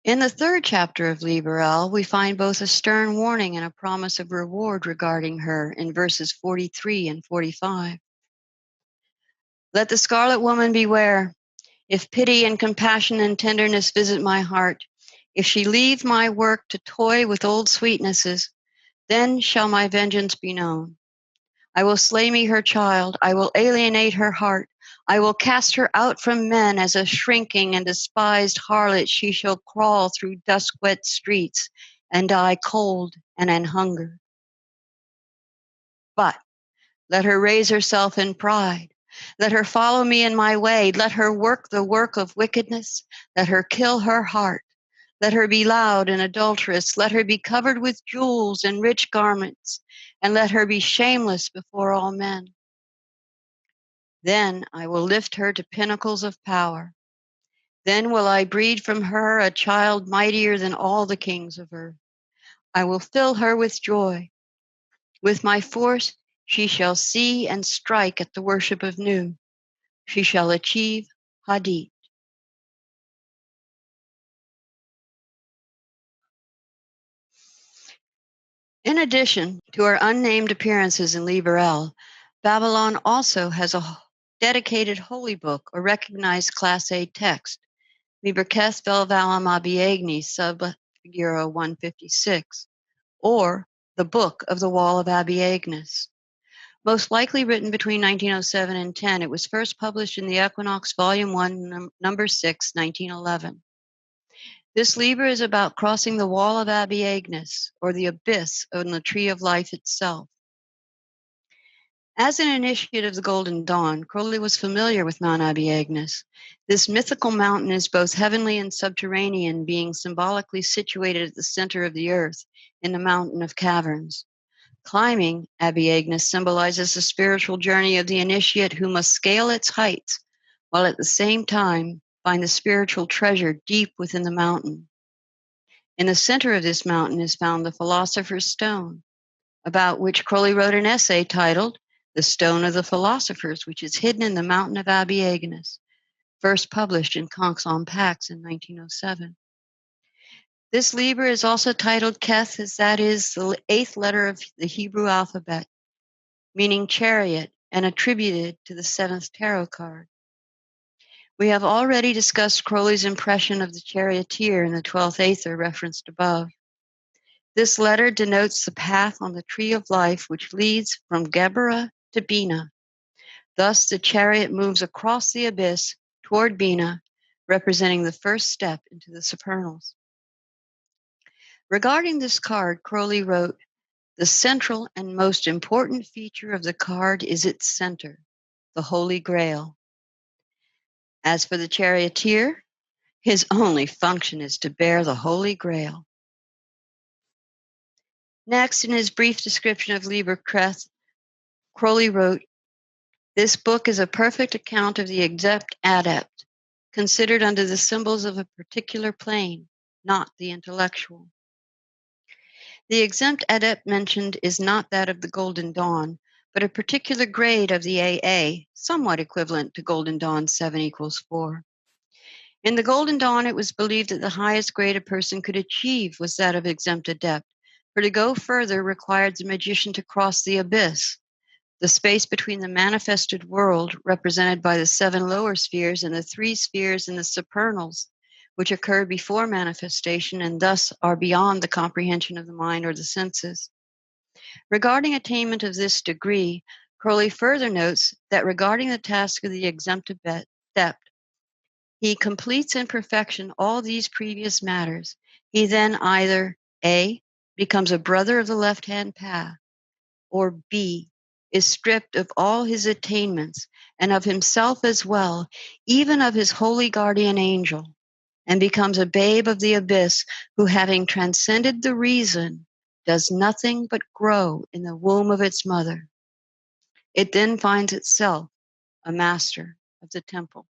In the third chapter of Liber El, we find both a stern warning and a promise of reward regarding her in verses 43 and 45. Let the scarlet woman beware. If pity and compassion and tenderness visit my heart, if she leave my work to toy with old sweetnesses, then shall my vengeance be known. I will slay me her child. I will alienate her heart. I will cast her out from men as a shrinking and despised harlot. She shall crawl through dusk-wet streets and die cold and an hunger. But let her raise herself in pride. Let her follow me in my way. Let her work the work of wickedness. Let her kill her heart. Let her be loud and adulterous. Let her be covered with jewels and rich garments. And let her be shameless before all men. Then I will lift her to pinnacles of power. Then will I breed from her a child mightier than all the kings of earth. I will fill her with joy. With my force she shall see and strike at the worship of Nu. She shall achieve Hadit. In addition to her unnamed appearances in Liber El, Babalon also has a dedicated holy book, a recognized Class A text, Liber Keth Vel Valam Abiegni sub Figura 156, or the Book of the Wall of Abiegnis. Most likely written between 1907 and 10, it was first published in the Equinox, Volume 1, Number 6, 1911. This Liber is about crossing the wall of Abiegnis, or the abyss on the tree of life itself. As an initiate of the Golden Dawn, Crowley was familiar with Mount Abiegnis. This mythical mountain is both heavenly and subterranean, being symbolically situated at the center of the earth in the mountain of caverns. Climbing Abiegnis symbolizes the spiritual journey of the initiate who must scale its heights, while at the same time find the spiritual treasure deep within the mountain. In the center of this mountain is found the Philosopher's Stone, about which Crowley wrote an essay titled The Stone of the Philosophers, which is hidden in the mountain of Abiegnis, first published in Conks on Pax in 1907. This Liber is also titled Keth, as that is the 8th letter of the Hebrew alphabet, meaning chariot, and attributed to the 7th tarot card. We have already discussed Crowley's impression of the charioteer in the 12th Aether referenced above. This letter denotes the path on the tree of life which leads from Geburah to Bina. Thus, the chariot moves across the abyss toward Bina, representing the first step into the supernals. Regarding this card, Crowley wrote, "The central and most important feature of the card is its center, the Holy Grail. As for the charioteer, his only function is to bear the Holy Grail." Next, in his brief description of Liber Keth, Crowley wrote, "This book is a perfect account of the exempt adept, considered under the symbols of a particular plane, not the intellectual." The exempt adept mentioned is not that of the Golden Dawn, but a particular grade of the AA, somewhat equivalent to Golden Dawn 7 equals 4. In the Golden Dawn, it was believed that the highest grade a person could achieve was that of exempt adept, for to go further required the magician to cross the abyss, the space between the manifested world, represented by the 7 lower spheres, and the 3 spheres in the supernals, which occur before manifestation and thus are beyond the comprehension of the mind or the senses. Regarding attainment of this degree, Crowley further notes that regarding the task of the exempt adept, he completes in perfection all these previous matters. He then either A, becomes a brother of the left-hand path, or B, is stripped of all his attainments and of himself as well, even of his holy guardian angel, and becomes a babe of the abyss who, having transcended the reason, does nothing but grow in the womb of its mother. It then finds itself a master of the temple.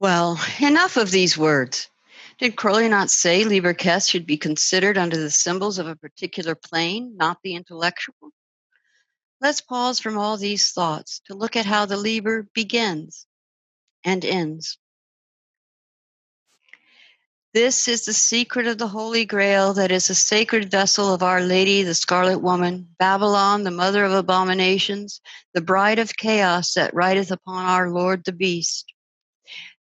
Well, enough of these words. Did Crowley not say Liber Kes should be considered under the symbols of a particular plane, not the intellectual? Let's pause from all these thoughts to look at how the Liber begins and ends. This is the secret of the Holy Grail that is a sacred vessel of Our Lady, the Scarlet Woman, Babylon, the mother of abominations, the bride of chaos that rideth upon our Lord the Beast.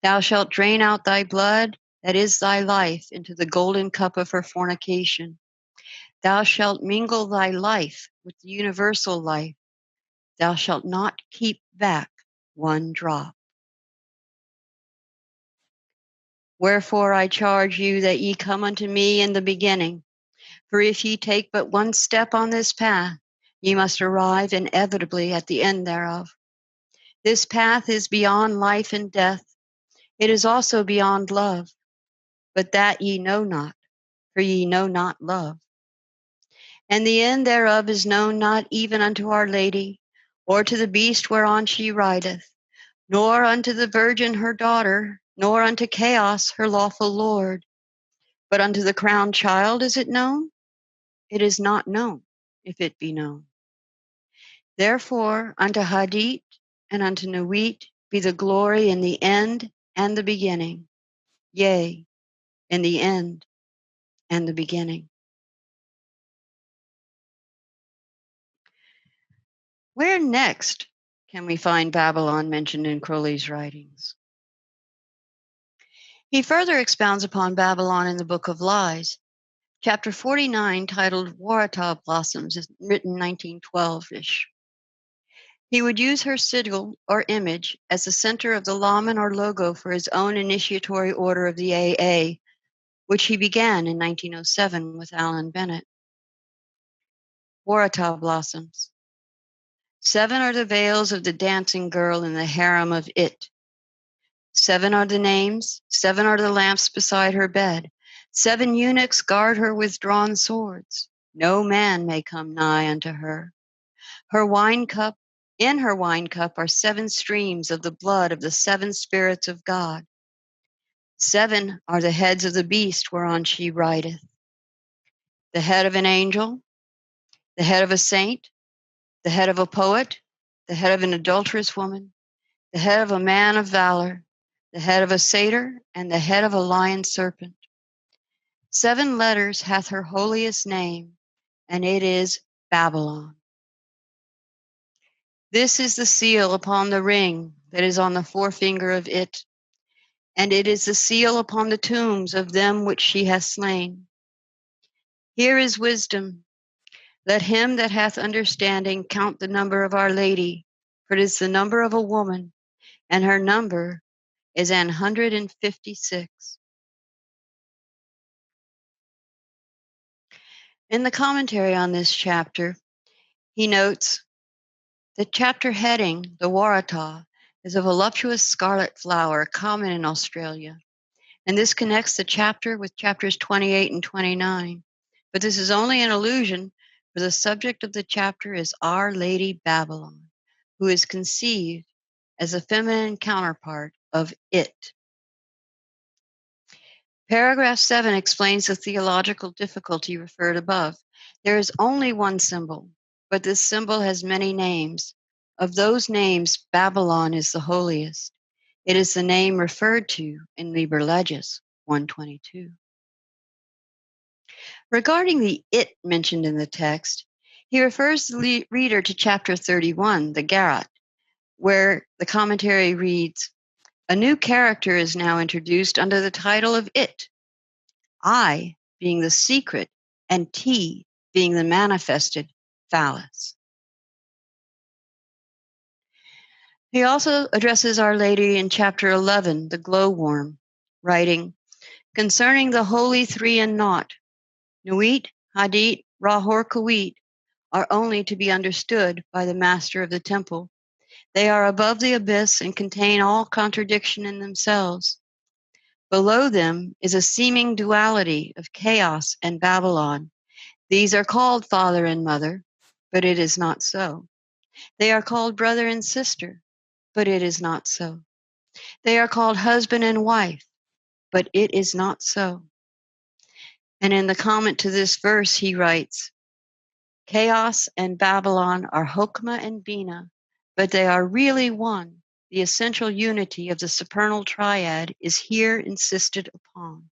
Thou shalt drain out thy blood, that is thy life, into the golden cup of her fornication. Thou shalt mingle thy life with the universal life. Thou shalt not keep back one drop. Wherefore I charge you that ye come unto me in the beginning. For if ye take but one step on this path, ye must arrive inevitably at the end thereof. This path is beyond life and death. It is also beyond love. But that ye know not, for ye know not love. And the end thereof is known not even unto Our Lady, or to the beast whereon she rideth, nor unto the Virgin her daughter, nor unto Chaos her lawful lord. But unto the crowned child is it known? It is not known, if it be known. Therefore unto Hadit and unto Nuit be the glory in the end and the beginning, yea, in the end and the beginning. Where next can we find Babylon mentioned in Crowley's writings? He further expounds upon Babylon in the Book of Lies. Chapter 49, titled Warata Blossoms, is written 1912-ish. He would use her sigil or image as the center of the lamen or logo for his own initiatory order of the AA, which he began in 1907 with Alan Bennett. Warata Blossoms. 7 are the veils of the dancing girl in the harem of It. 7 are the names, 7 are the lamps beside her bed. 7 eunuchs guard her with drawn swords. No man may come nigh unto her. Her wine cup, in her wine cup are 7 streams of the blood of the 7 spirits of God. 7 are the heads of the beast whereon she rideth. The head of an angel, the head of a saint, the head of a poet, the head of an adulterous woman, the head of a man of valor, the head of a satyr, and the head of a lion serpent. 7 letters hath her holiest name, and it is Babylon. This is the seal upon the ring that is on the forefinger of It, and it is the seal upon the tombs of them which she hath slain. Here is wisdom. Let him that hath understanding count the number of Our Lady, for it is the number of a woman, and her number is 156. In the commentary on this chapter, he notes the chapter heading, the Warata, is a voluptuous scarlet flower common in Australia, and this connects the chapter with chapters 28 and 29. But this is only an illusion, for the subject of the chapter is Our Lady Babylon, who is conceived as a feminine counterpart of It. Paragraph 7 explains the theological difficulty referred above. There is only one symbol, but this symbol has many names. Of those names, Babylon is the holiest. It is the name referred to in Liber Legis 122. Regarding the It mentioned in the text, he refers the reader to chapter 31, the Garot, where the commentary reads, a new character is now introduced under the title of It, I being the secret and T being the manifested phallus. He also addresses Our Lady in chapter 11, the glowworm, writing, concerning the holy 3 and naught, Nuit, Hadit, Rahor Kawit, are only to be understood by the master of the temple. They are above the abyss and contain all contradiction in themselves. Below them is a seeming duality of chaos and Babylon. These are called father and mother, but it is not so. They are called brother and sister, but it is not so. They are called husband and wife, but it is not so. And in the comment to this verse, he writes, Chaos and Babylon are Hokmah and Bina, but they are really one. The essential unity of the supernal triad is here insisted upon.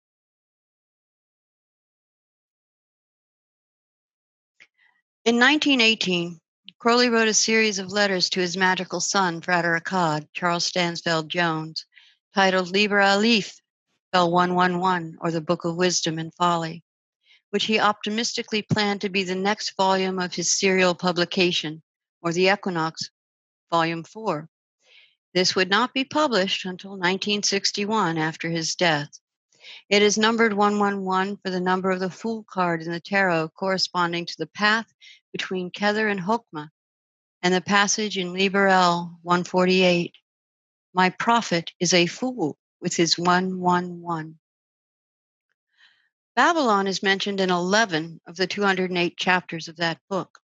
In 1918, Crowley wrote a series of letters to his magical son, Frater Akkad, Charles Stansfeld Jones, titled Liber Aleph, Bell 111, or the Book of Wisdom and Folly, which he optimistically planned to be the next volume of his serial publication, or the Equinox, Volume 4. This would not be published until 1961 after his death. It is numbered 111 for the number of the Fool card in the tarot corresponding to the path between Kether and Hokmah, and the passage in Liber L 148, My prophet is a fool with his 111. Babylon is mentioned in 11 of the 208 chapters of that book.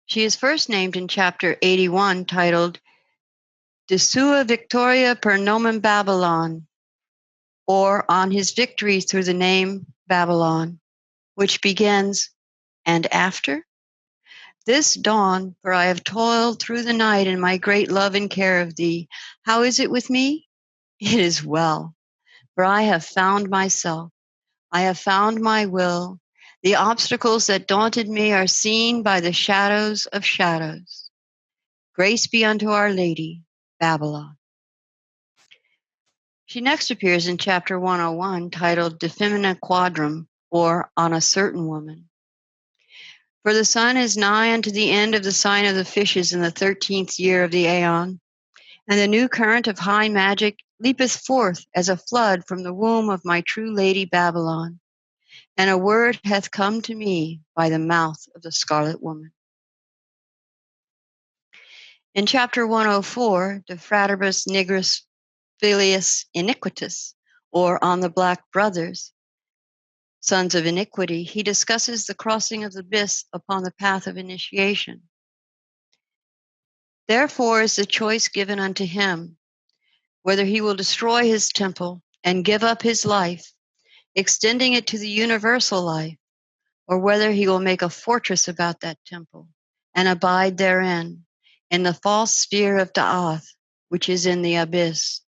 She is first named in chapter 81 titled De sua victoria per nomen Babylon, or on his victory through the name Babylon, which begins, and after? This dawn, for I have toiled through the night in my great love and care of thee. How is it with me? It is well, for I have found myself. I have found my will. The obstacles that daunted me are seen by the shadows of shadows. Grace be unto Our Lady, Babylon. She next appears in chapter 101 titled De Femina Quadrum, or On a Certain Woman. For the sun is nigh unto the end of the sign of the fishes in the 13th year of the Aeon, and the new current of high magic leapeth forth as a flood from the womb of my true lady Babylon, and a word hath come to me by the mouth of the Scarlet Woman. In chapter 104, De Fratibus Nigris Filius Iniquitus, or On the Black Brothers, Sons of Iniquity, he discusses the crossing of the abyss upon the path of initiation. Therefore is the choice given unto him, whether he will destroy his temple and give up his life, extending it to the universal life, or whether he will make a fortress about that temple and abide therein, in the false sphere of Da'ath, which is in the abyss.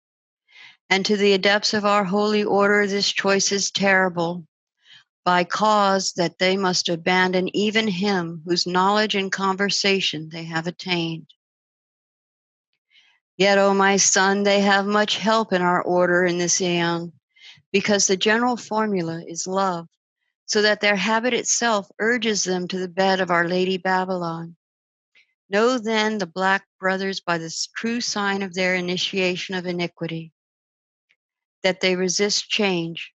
And to the adepts of our holy order, this choice is terrible, by cause that they must abandon even him whose knowledge and conversation they have attained. Yet, O my son, they have much help in our order in this aeon, because the general formula is love, so that their habit itself urges them to the bed of Our Lady Babylon. Know then the Black Brothers by the true sign of their initiation of iniquity, that they resist change,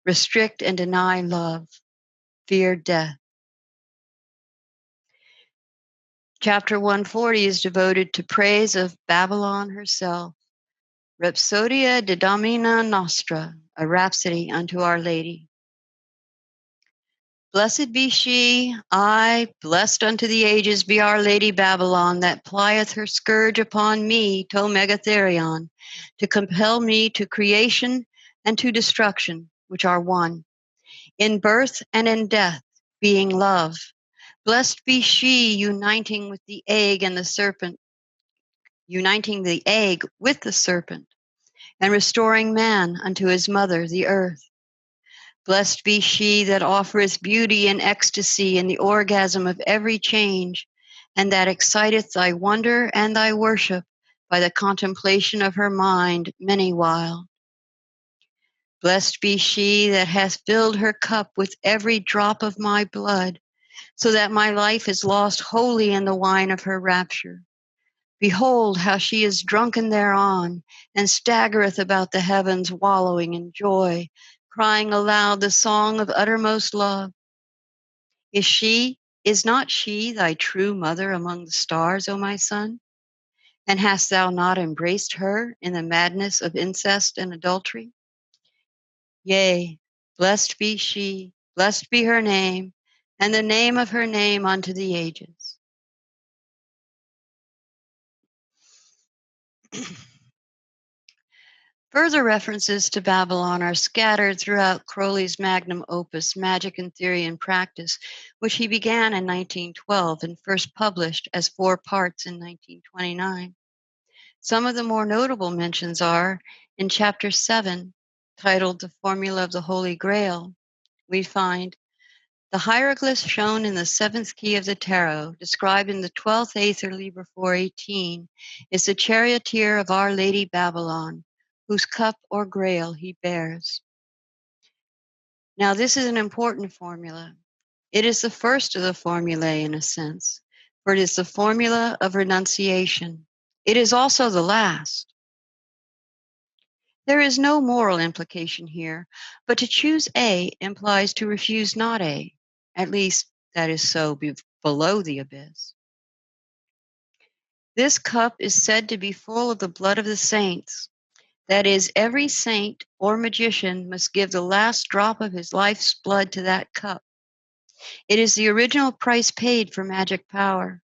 restrict and deny love, fear death. Chapter 140 is devoted to praise of Babylon herself, Rhapsodia de Domina Nostra, a rhapsody unto Our Lady. Blessed be she, aye, blessed unto the ages be Our Lady Babylon, that plieth her scourge upon me, To Megatherion, to compel me to creation and to destruction, which are one, in birth and in death, being love. Blessed be she, uniting with the egg and the serpent, uniting the egg with the serpent, and restoring man unto his mother, the earth. Blessed be she that offereth beauty and ecstasy in the orgasm of every change, and that exciteth thy wonder and thy worship by the contemplation of her mind many while. Blessed be she that hath filled her cup with every drop of my blood, so that my life is lost wholly in the wine of her rapture. Behold how she is drunken thereon, and staggereth about the heavens, wallowing in joy, crying aloud the song of uttermost love. Is not she thy true mother among the stars, O my son? And hast thou not embraced her in the madness of incest and adultery? Yea, blessed be she, blessed be her name, and the name of her name unto the ages. Further references to Babylon are scattered throughout Crowley's magnum opus, Magic in Theory and Practice, which he began in 1912 and first published as 4 parts in 1929. Some of the more notable mentions are in Chapter 7, titled The Formula of the Holy Grail, we find the hieroglyphs shown in the 7th key of the tarot, described in the 12th Aether Liber 418, is the charioteer of Our Lady Babalon, whose cup or grail he bears. Now, this is an important formula. It is the first of the formulae in a sense, for it is the formula of renunciation. It is also the last. There is no moral implication here, but to choose A implies to refuse not A. At least that is so below the abyss. This cup is said to be full of the blood of the saints. That is, every saint or magician must give the last drop of his life's blood to that cup. It is the original price paid for magic power.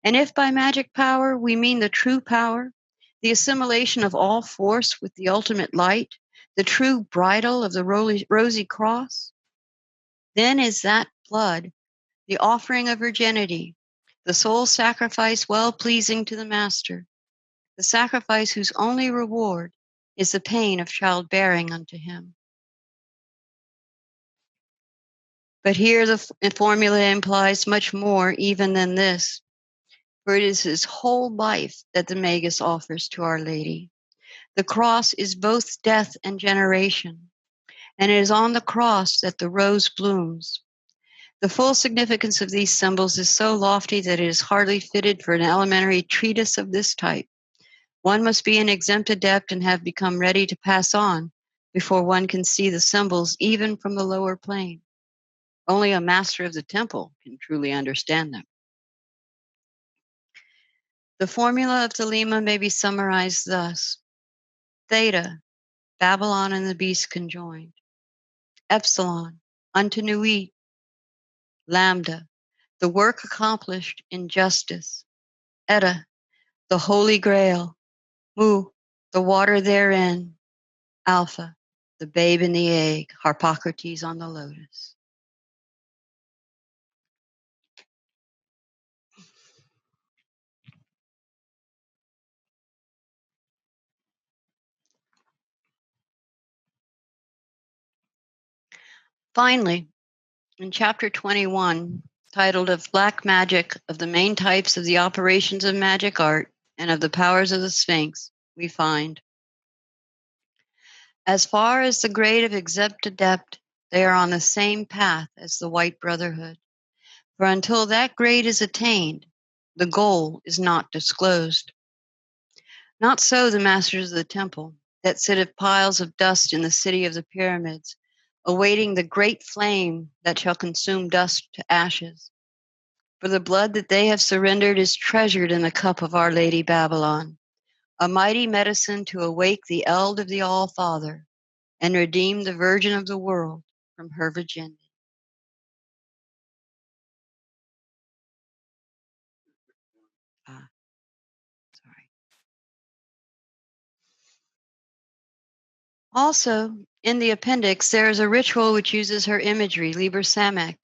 And if by magic power we mean the true power, the assimilation of all force with the ultimate light, the true bridle of the rosy cross, then is that blood the offering of virginity, the sole sacrifice well pleasing to the Master, the sacrifice whose only reward is the pain of childbearing unto him. But here the formula implies much more even than this, for it is his whole life that the Magus offers to Our Lady. The cross is both death and generation, and it is on the cross that the rose blooms. The full significance of these symbols is so lofty that it is hardly fitted for an elementary treatise of this type. One must be an exempt adept and have become ready to pass on before one can see the symbols even from the lower plane. Only a master of the temple can truly understand them. The formula of Thelema may be summarized thus. Theta, Babylon and the beast conjoined. Epsilon, unto Nuit. Lambda, the work accomplished in justice. Eta, the Holy Grail. Mu, the water therein. Alpha, the babe in the egg. Harpocrates on the lotus. Finally, in chapter 21, titled Of Black Magic, of the main types of the operations of magic art, and of the powers of the Sphinx, we find, as far as the grade of exempt adept, they are on the same path as the White Brotherhood. For until that grade is attained, the goal is not disclosed. Not so the masters of the temple, that sit of piles of dust in the city of the pyramids, awaiting the great flame that shall consume dust to ashes. For the blood that they have surrendered is treasured in the cup of Our Lady Babalon, a mighty medicine to awake the eld of the All-Father and redeem the Virgin of the world from her virginity. Sorry. Also, in the appendix, there is a ritual which uses her imagery, Liber Samek,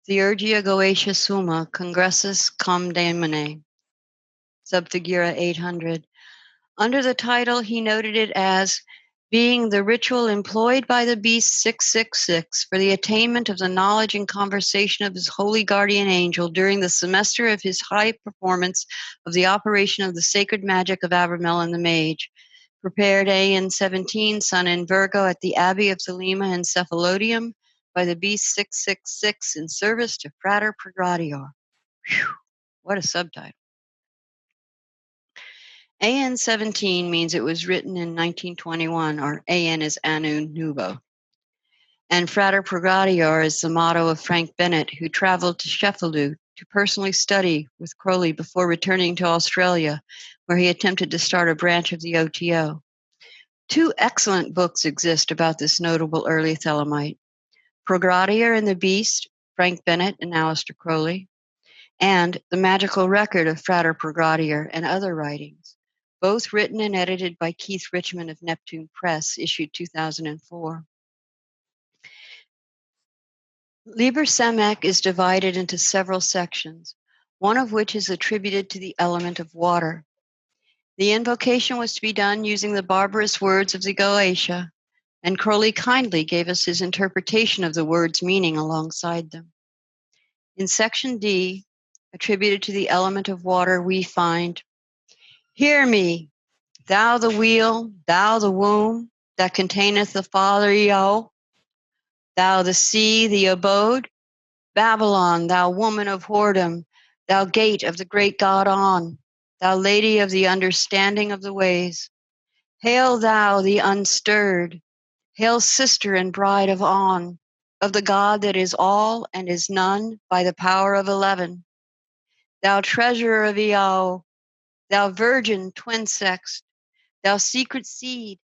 Theurgia Goetia Summa, Congressus Cum Daemone, Subfigura 800. Under the title, he noted it as being the ritual employed by the beast 666 for the attainment of the knowledge and conversation of his holy guardian angel during the semester of his high performance of the operation of the sacred magic of Abramelin the Mage, prepared A.N. 17, sun in Virgo, at the Abbey of Thelema in Cephalodium by the beast 666 in service to Frater Progradior. Whew, what a subtitle. AN 17 means it was written in 1921, or AN is Anno Nuovo. And Frater Progradior is the motto of Frank Bennett, who traveled to Sheffield to personally study with Crowley before returning to Australia, where he attempted to start a branch of the O.T.O. 2 excellent books exist about this notable early Thelemite: Progradior and the Beast, Frank Bennett and Aleister Crowley, and The Magical Record of Frater Progradior and Other Writings, both written and edited by Keith Richmond of Neptune Press, issued 2004. Liber Semek is divided into several sections, one of which is attributed to the element of water. The invocation was to be done using the barbarous words of the Goetia, and Crowley kindly gave us his interpretation of the words' meaning alongside them. In section D, attributed to the element of water, we find, "Hear me, thou the wheel, thou the womb that containeth the Father O, thou the sea, the abode, Babylon, thou woman of whoredom, thou gate of the great God On, thou lady of the understanding of the ways. Hail thou the unstirred, hail sister and bride of On, of the God that is all and is none by the power of 11. Thou treasurer of Eo, thou virgin twin-sexed, thou secret seed,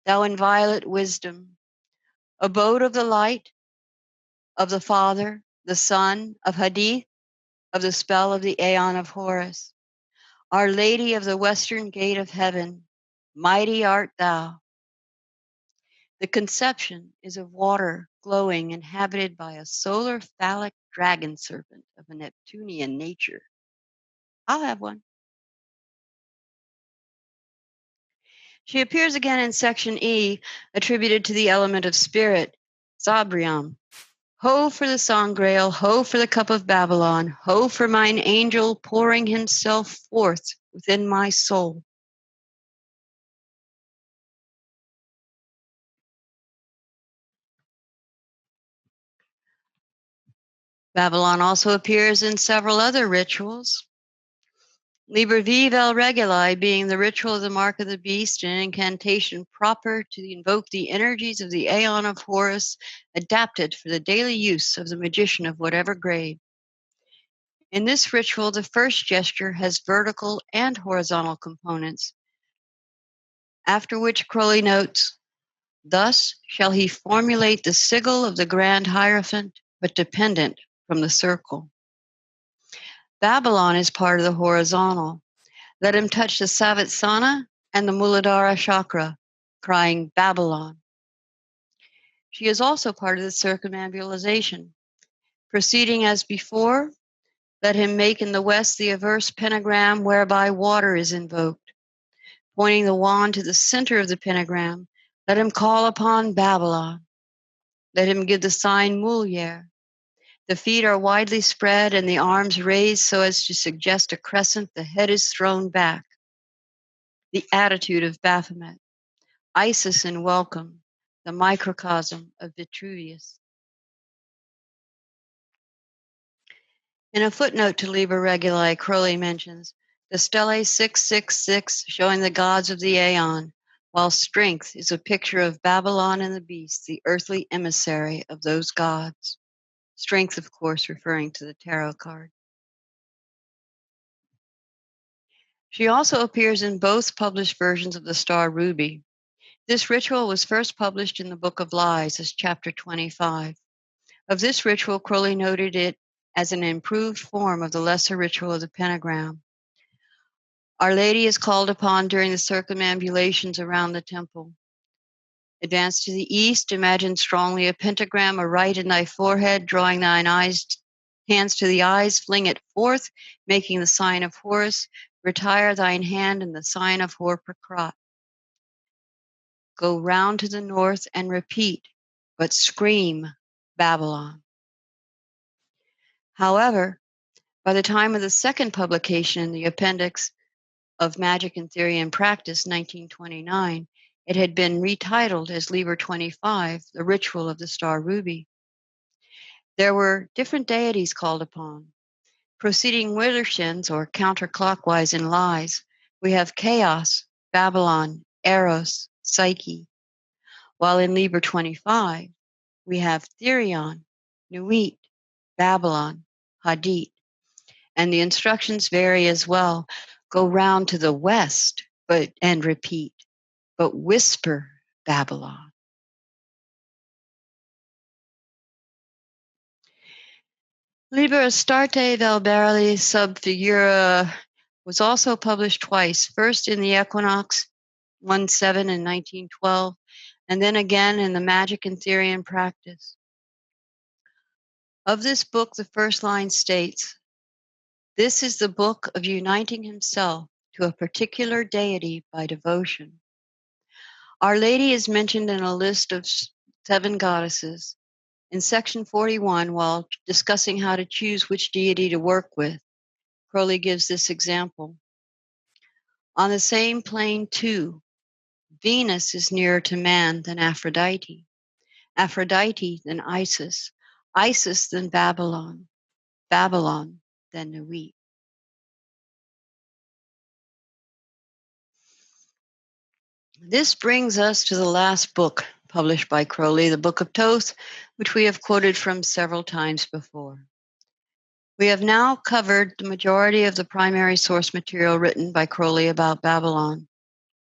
thou inviolate wisdom, abode of the light, of the Father, the Son, of Hadith, of the spell of the Aeon of Horus, Our Lady of the Western Gate of Heaven, mighty art thou." The conception is of water glowing, inhabited by a solar phallic dragon serpent of a Neptunian nature. I'll have one. She appears again in section E, attributed to the element of spirit, Zabriam. Ho for the sangreal, ho for the cup of Babylon, ho for mine angel pouring himself forth within my soul. Babylon also appears in several other rituals. Liber Vivel Reguli being the ritual of the mark of the beast, an incantation proper to invoke the energies of the Aeon of Horus, adapted for the daily use of the magician of whatever grade. In this ritual, the first gesture has vertical and horizontal components, after which Crowley notes, "Thus shall he formulate the sigil of the grand hierophant, but dependent from the circle." Babylon is part of the horizontal. Let him touch the Savitsana and the Muladhara chakra, crying Babylon. She is also part of the circumambulization. Proceeding as before, let him make in the west the averse pentagram whereby water is invoked. Pointing the wand to the center of the pentagram, let him call upon Babylon. Let him give the sign Mulier. The feet are widely spread and the arms raised so as to suggest a crescent. The head is thrown back. The attitude of Baphomet. Isis in welcome, the microcosm of Vitruvius. In a footnote to Liber Reguli, Crowley mentions the stele 666 showing the gods of the Aeon, while strength is a picture of Babylon and the beast, the earthly emissary of those gods. Strength, of course, referring to the tarot card. She also appears in both published versions of the Star Ruby. This ritual was first published in the Book of Lies as chapter 25. Of this ritual, Crowley noted it as an improved form of the lesser ritual of the pentagram. Our Lady is called upon during the circumambulations around the temple. Advance to the east, imagine strongly a pentagram aright in thy forehead, drawing thine hands to the eyes, fling it forth, making the sign of Horus, retire thine hand in the sign of Horpakrat. Go round to the north and repeat, but scream Babylon. However, by the time of the second publication in the appendix of Magic in Theory and Practice, 1929, it had been retitled as Liber 25, The Ritual of the Star Ruby. There were different deities called upon. Proceeding widdershins, or counterclockwise in lies, we have Chaos, Babylon, Eros, Psyche, while in Liber 25, we have Therion, Nuit, Babylon, Hadith, and the instructions vary as well. Go round to the west, and repeat, but whisper Babylon. Liber Astarte vel barili sub figura was also published twice, first in the Equinox 1-7 in 1912, and then again in the Magic and Theory and Practice. Of this book, the first line states, "This is the book of uniting himself to a particular deity by devotion." Our Lady is mentioned in a list of 7 goddesses. In section 41, while discussing how to choose which deity to work with, Crowley gives this example. On the same plane, too, Venus is nearer to man than Aphrodite, Aphrodite than Isis, Isis than Babylon, Babylon than Nuit. This brings us to the last book published by Crowley, the Book of Thoth, which we have quoted from several times before. We have now covered the majority of the primary source material written by Crowley about Babylon.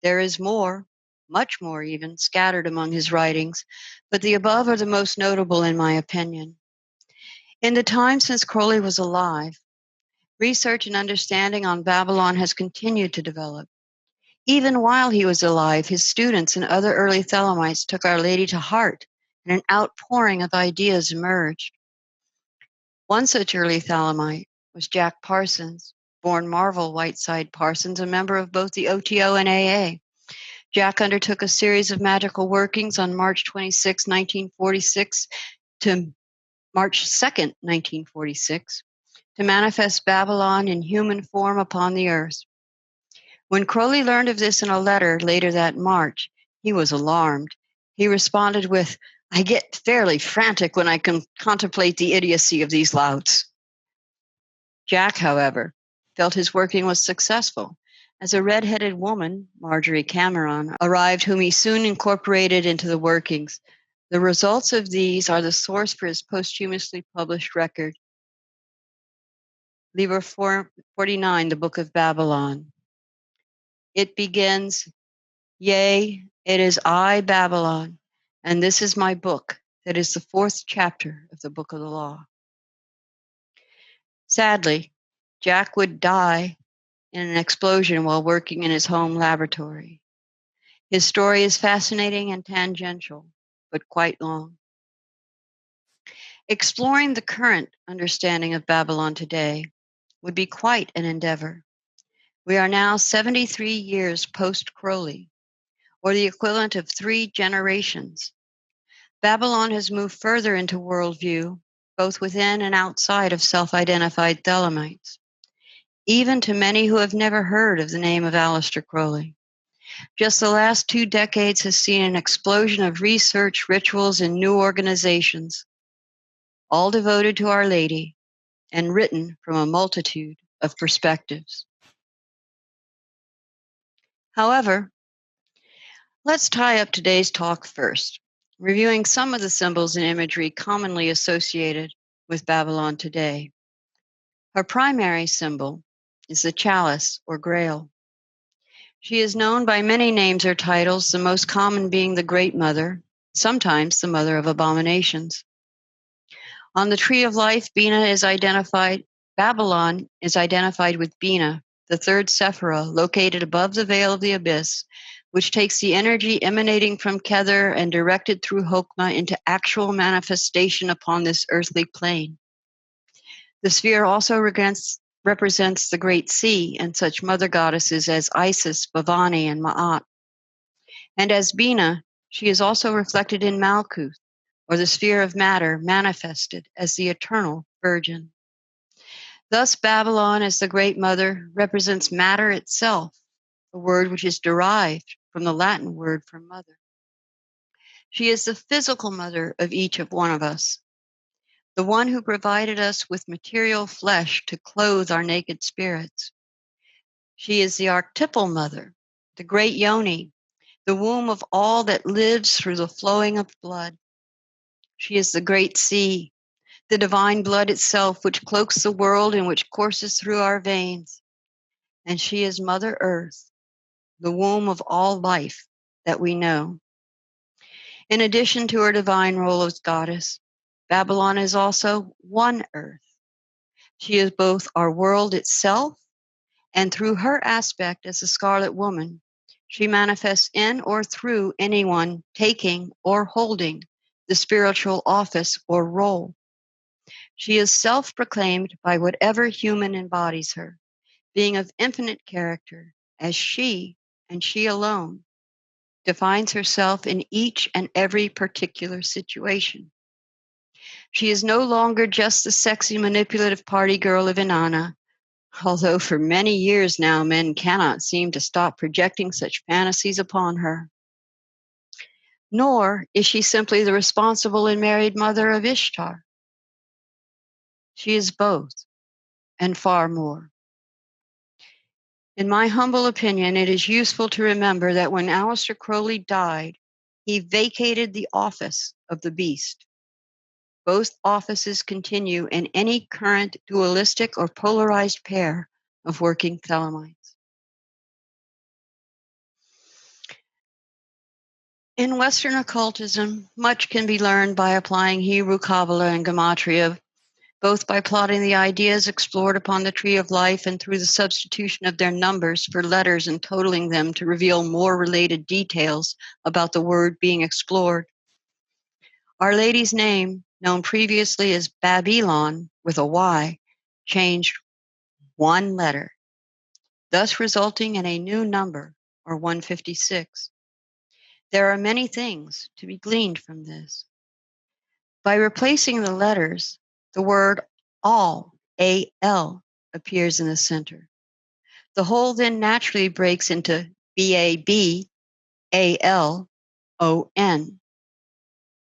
There is more, much more even, scattered among his writings, but the above are the most notable in my opinion. In the time since Crowley was alive, research and understanding on Babylon has continued to develop. Even while he was alive, his students and other early Thelemites took Our Lady to heart, and an outpouring of ideas emerged. One such early Thelemite was Jack Parsons, born Marvel Whiteside Parsons, a member of both the O.T.O and AA. Jack undertook a series of magical workings on March 26, 1946 to March 2nd, 1946, to manifest Babylon in human form upon the earth. When Crowley learned of this in a letter later that March, he was alarmed. He responded with, "I get fairly frantic when I can contemplate the idiocy of these louts." Jack, however, felt his working was successful, as a red-headed woman, Marjorie Cameron, arrived, whom he soon incorporated into the workings. The results of these are the source for his posthumously published record, Liber 49, the Book of Babylon. It begins, "Yea, it is I, Babylon, and this is my book, that is the 4th chapter of the Book of the Law." Sadly, Jack would die in an explosion while working in his home laboratory. His story is fascinating and tangential, but quite long. Exploring the current understanding of Babylon today would be quite an endeavor. We are now 73 years post-Crowley, or the equivalent of 3 generations. Babylon has moved further into worldview, both within and outside of self-identified Thelemites, even to many who have never heard of the name of Aleister Crowley. Just the last 2 decades has seen an explosion of research, rituals, and new organizations, all devoted to Our Lady and written from a multitude of perspectives. However, let's tie up today's talk first, reviewing some of the symbols and imagery commonly associated with Babylon today. Her primary symbol is the chalice or grail. She is known by many names or titles, the most common being the Great Mother, sometimes the Mother of Abominations. On the Tree of Life, Babylon is identified with Bina, the 3rd Sephirah, located above the veil of the abyss, which takes the energy emanating from Kether and directed through Hokmah into actual manifestation upon this earthly plane. The sphere also represents the Great Sea and such mother goddesses as Isis, Bhavani, and Ma'at. And as Bina, she is also reflected in Malkuth, or the sphere of matter manifested as the eternal Virgin. Thus, Babylon, as the Great Mother, represents matter itself, a word which is derived from the Latin word for mother. She is the physical mother of each of one of us, the one who provided us with material flesh to clothe our naked spirits. She is the archetypal mother, the great yoni, the womb of all that lives through the flowing of blood. She is the great sea, the divine blood itself, which cloaks the world and which courses through our veins. And she is Mother Earth, the womb of all life that we know. In addition to her divine role as goddess, Babylon is also one Earth. She is both our world itself And through her aspect as the Scarlet Woman, she manifests in or through anyone taking or holding the spiritual office or role. She is self-proclaimed by whatever human embodies her, being of infinite character, as she, and she alone, defines herself in each and every particular situation. She is no longer just the sexy, manipulative party girl of Inanna, although for many years now men cannot seem to stop projecting such fantasies upon her. Nor is she simply the responsible and married mother of Ishtar. She is both, and far more. In my humble opinion, it is useful to remember that when Aleister Crowley died, he vacated the office of the beast. Both offices continue in any current dualistic or polarized pair of working Thelemites. In Western occultism, much can be learned by applying Hebrew Kabbalah and Gematria, both by plotting the ideas explored upon the Tree of Life and through the substitution of their numbers for letters and totaling them to reveal more related details about the word being explored. Our Lady's name, known previously as Babalon with a Y, changed one letter, thus resulting in a new number, or 156. There are many things to be gleaned from this. By replacing the letters, the word all, A-L, appears in the center. The whole then naturally breaks into B-A-B-A-L-O-N.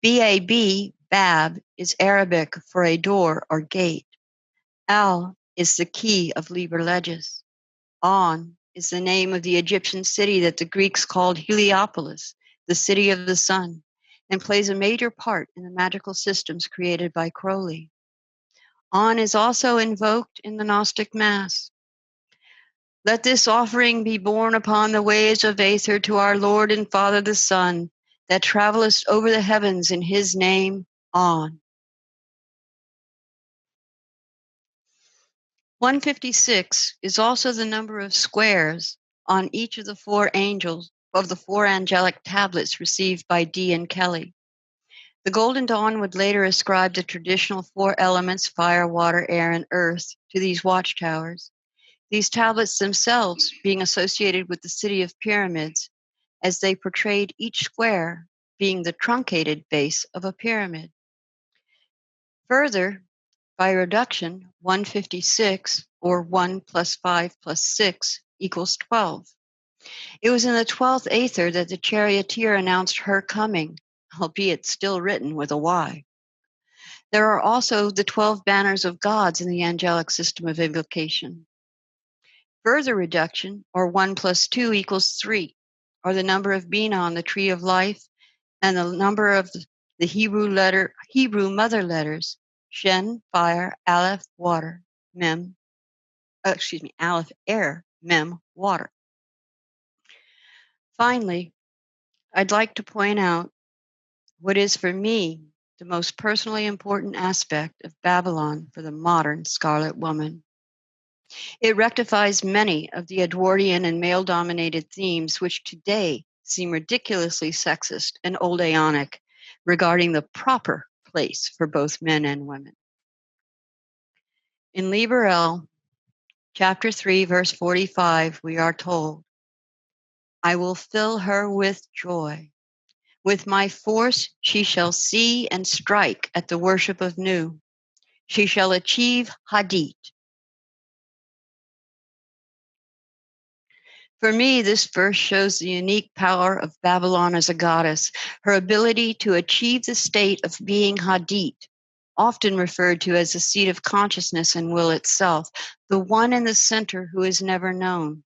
B-A-B, Bab, is Arabic for a door or gate. Al is the key of Liber Legis. On is the name of the Egyptian city that the Greeks called Heliopolis, the city of the sun, and plays a major part in the magical systems created by Crowley. On is also invoked in the Gnostic Mass. Let this offering be borne upon the waves of Aether to our Lord and Father the Sun, that travellest over the heavens in his name, On. 156 is also the number of squares on each of the four angelic tablets received by Dee and Kelly. The Golden Dawn would later ascribe the traditional four elements, fire, water, air, and earth, to these watchtowers, these tablets themselves being associated with the city of pyramids, as they portrayed each square being the truncated base of a pyramid. Further, by reduction, 156, or 1 plus 5 plus 6, equals 12. It was in the 12th Aether that the charioteer announced her coming, albeit still written with a Y. There are also the 12 banners of gods in the angelic system of invocation. Further reduction, or 1 plus 2 equals 3, or the number of Bina on the tree of life, and the number of the Hebrew mother letters, Shen, fire, Aleph, water, Aleph, air, Mem, water. Finally, I'd like to point out what is for me the most personally important aspect of Babalon for the modern Scarlet Woman. It rectifies many of the Edwardian and male-dominated themes which today seem ridiculously sexist and old aeonic regarding the proper place for both men and women. In Liber L, chapter 3, verse 45, we are told, I will fill her with joy. With my force she shall see and strike at the worship of Nu. She shall achieve Hadit. For me, this verse shows the unique power of Babalon as a goddess, her ability to achieve the state of being Hadit, often referred to as the seat of consciousness and will itself, the one in the center who is never known.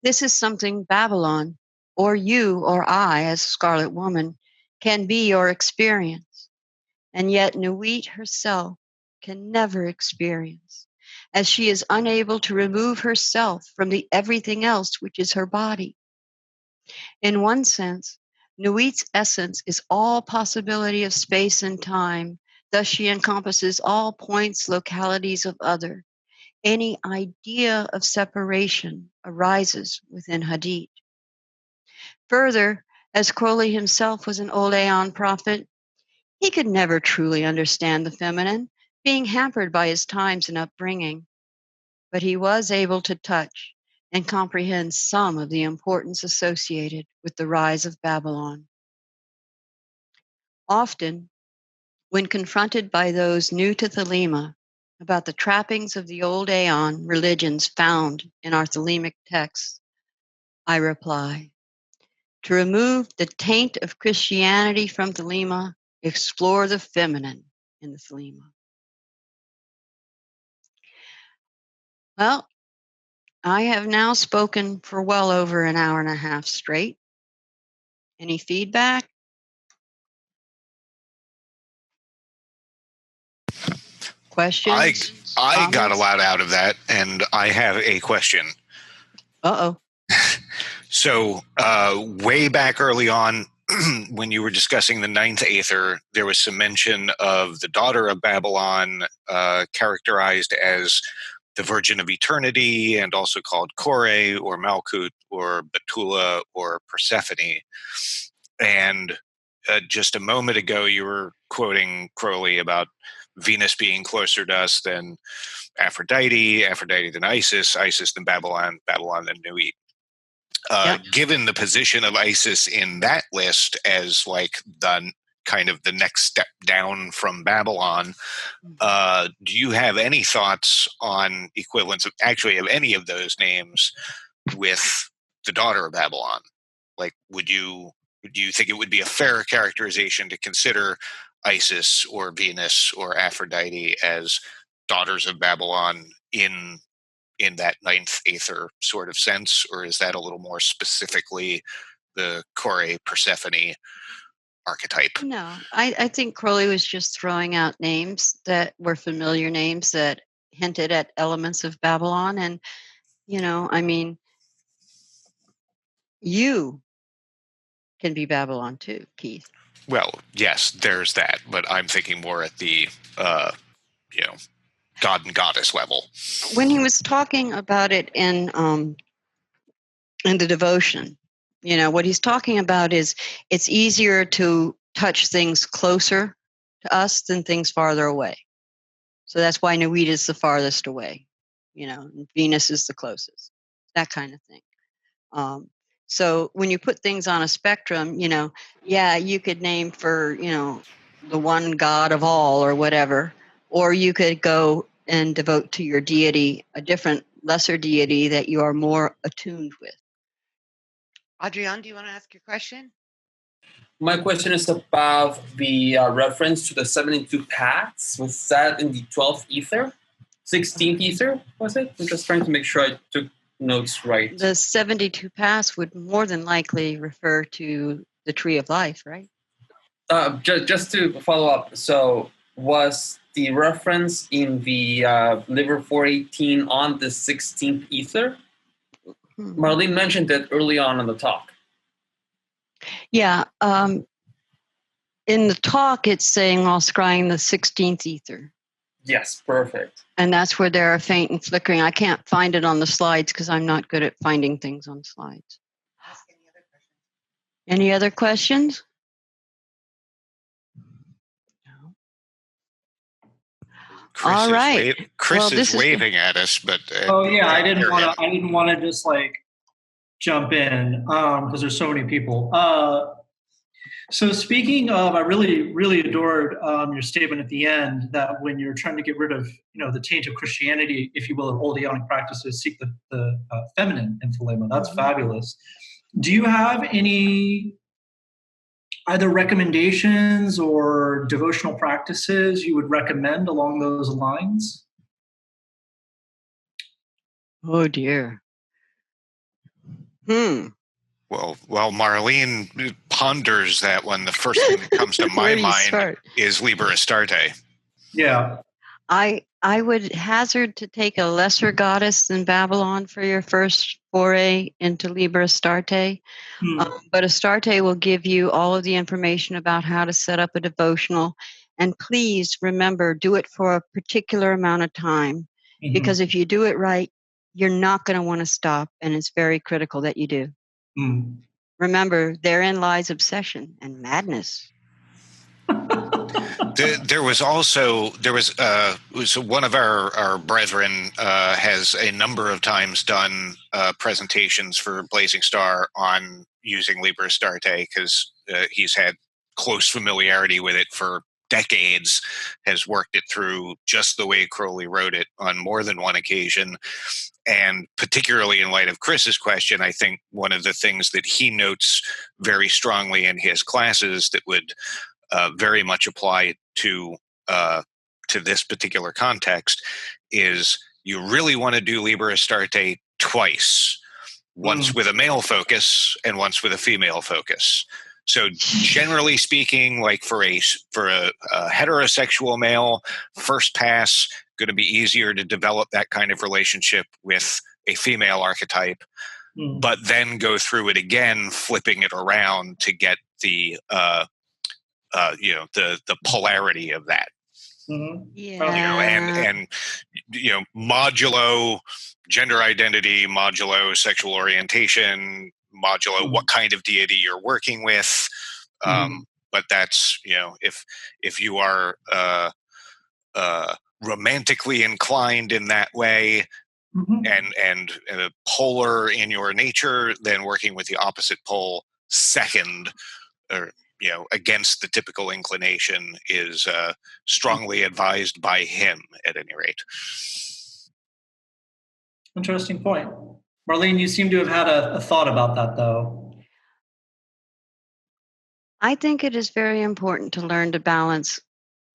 This is something Babalon, or you or I as a Scarlet Woman, can be or experience. And yet Nuit herself can never experience, as she is unable to remove herself from the everything else which is her body. In one sense, Nuit's essence is all possibility of space and time, thus she encompasses all points, localities of other. any idea of separation arises within Hadith. Further, as Crowley himself was an old Aeon prophet, he could never truly understand the feminine, being hampered by his times and upbringing. But he was able to touch and comprehend some of the importance associated with the rise of Babylon. Often, when confronted by those new to Thelema about the trappings of the old Aeon religions found in our Thelemic texts, I reply, to remove the taint of Christianity from Thelema, explore the feminine in the Thelema. Well, I have now spoken for well over an hour and a half straight. Any feedback? Questions? I got a Comments? lot out of that, and I have a question. Uh-oh. So, way back early on, when you were discussing the ninth Aether, there was some mention of the daughter of Babylon, characterized as the Virgin of Eternity, and also called Kore or Malkut or Betula or Persephone. And just a moment ago, you were quoting Crowley about Venus being closer to us than Aphrodite, Aphrodite than Isis, Isis than Babylon, Babylon than Nuit. Yep. Given the position of Isis in that list as like the kind of the next step down from Babylon, do you have any thoughts on equivalence of any of those names with the daughter of Babylon? Like, do you think it would be a fair characterization to consider Isis or Venus or Aphrodite as daughters of Babylon in that ninth Aether sort of sense, or is that a little more specifically the Kore Persephone archetype? No, I think Crowley was just throwing out names that were familiar names that hinted at elements of Babylon. And, I mean, you can be Babylon too, Keith. Well, yes, there's that, but I'm thinking more at the, god and goddess level. When he was talking about it in the devotion, what he's talking about is it's easier to touch things closer to us than things farther away. So that's why Nuit is the farthest away, and Venus is the closest, that kind of thing. So when you put things on a spectrum, you could name for, the one God of all or whatever, or you could go and devote to your deity a different lesser deity that you are more attuned with. Adrian, do you want to ask your question? My question is about the reference to the 72 paths. Was that in the 12th ether? 16th ether, was it? I'm just trying to make sure I took notes right. The 72 paths would more than likely refer to the tree of life, right? Just to follow up, so was the reference in the Liver 418 on the 16th ether? Marlene mentioned it early on in the talk. Yeah. In the talk, it's saying while scrying the 16th ether. Yes, perfect. And that's where there are faint and flickering. I can't find it on the slides because I'm not good at finding things on slides. Any other questions? No. All right. Chris is waving at us, but I didn't want to just jump in because there's so many people. So speaking of, I really, really adored your statement at the end that when you're trying to get rid of, the taint of Christianity, if you will, of old Aeonic practices, seek the feminine in Thelema. That's fabulous. Do you have any either recommendations or devotional practices you would recommend along those lines? Oh, dear. Well, while Marlene ponders that one, the first thing that comes to my mind is Liber Astarte. Yeah. I would hazard to take a lesser goddess than Babylon for your first foray into Liber Astarte. But Astarte will give you all of the information about how to set up a devotional. And please remember, do it for a particular amount of time. because if you do it right, you're not going to want to stop, and it's very critical that you do. Remember, therein lies obsession and madness. There was one of our brethren has a number of times done presentations for Blazing Star on using Liber Astarte, because he's had close familiarity with it for decades, has worked it through just the way Crowley wrote it on more than one occasion. And particularly in light of Chris's question, I think one of the things that he notes very strongly in his classes that would very much apply to this particular context is you really want to do Liber Astarte twice, once with a male focus and once with a female focus. So generally speaking, like for a heterosexual male, first pass going to be easier to develop that kind of relationship with a female archetype, but then go through it again, flipping it around to get the the polarity of that. And modulo gender identity, modulo sexual orientation, modulo what kind of deity you're working with. But that's, if you are romantically inclined in that way, and polar in your nature, then working with the opposite pole second, or against the typical inclination, is strongly advised by him, at any rate. Interesting point. Marlene, you seem to have had a thought about that, though. I think it is very important to learn to balance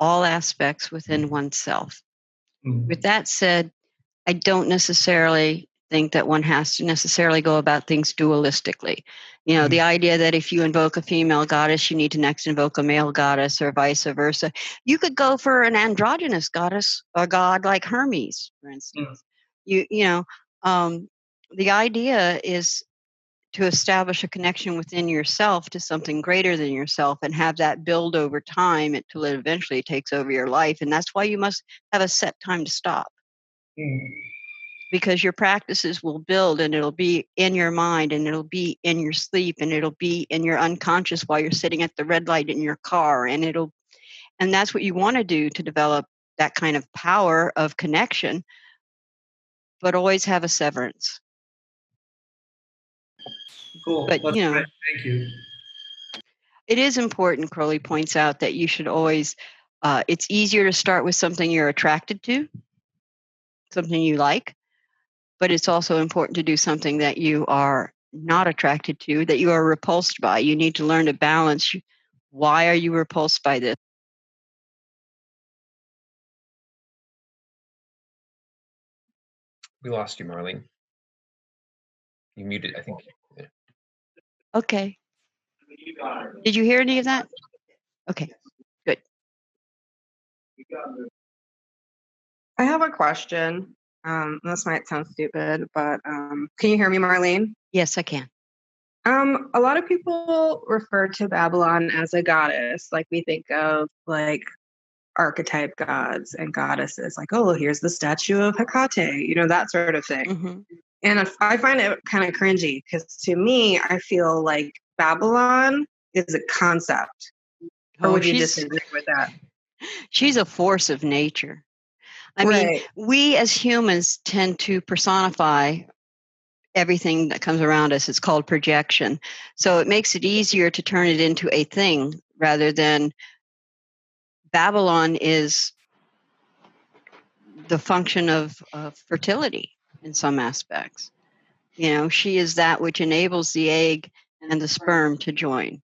all aspects within oneself. With that said, I don't necessarily think that one has to necessarily go about things dualistically. The idea that if you invoke a female goddess, you need to next invoke a male goddess, or vice versa. You could go for an androgynous goddess or god like Hermes, for instance. The idea is to establish a connection within yourself to something greater than yourself, and have that build over time until it eventually takes over your life. And that's why you must have a set time to stop. Because your practices will build, and it'll be in your mind, and it'll be in your sleep, and it'll be in your unconscious while you're sitting at the red light in your car. And that's what you want to do to develop that kind of power of connection, but always have a severance. Cool. But, That's great. Thank you. It is important, Crowley points out, that you should always, it's easier to start with something you're attracted to, something you like, but it's also important to do something that you are not attracted to, that you are repulsed by. You need to learn to balance. Why are you repulsed by this? We lost you, Marlene. You muted, I think. Okay. Did you hear any of that? Okay, good. I have a question. This might sound stupid, but can you hear me, Marlene? Yes, I can. A lot of people refer to Babalon as a goddess. Like, we think of like archetype gods and goddesses, like, oh, here's the statue of Hecate, that sort of thing. And I find it kind of cringy, because to me, I feel like Babalon is a concept. Or would you disagree with that? She's a force of nature. I mean, we as humans tend to personify everything that comes around us. It's called projection. So it makes it easier to turn it into a thing, rather than Babalon is the function of fertility in some aspects. She is that which enables the egg and the sperm to join.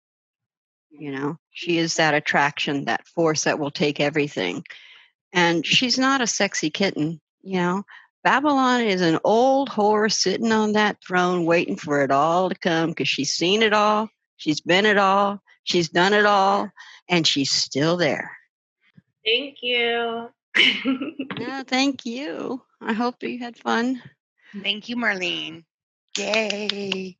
She is that attraction, that force that will take everything. And she's not a sexy kitten. Babalon is an old whore sitting on that throne waiting for it all to come, because she's seen it all, she's been it all, she's done it all, and she's still there. Thank you. No, thank you. I hope that you had fun. Thank you, Marlene. Yay.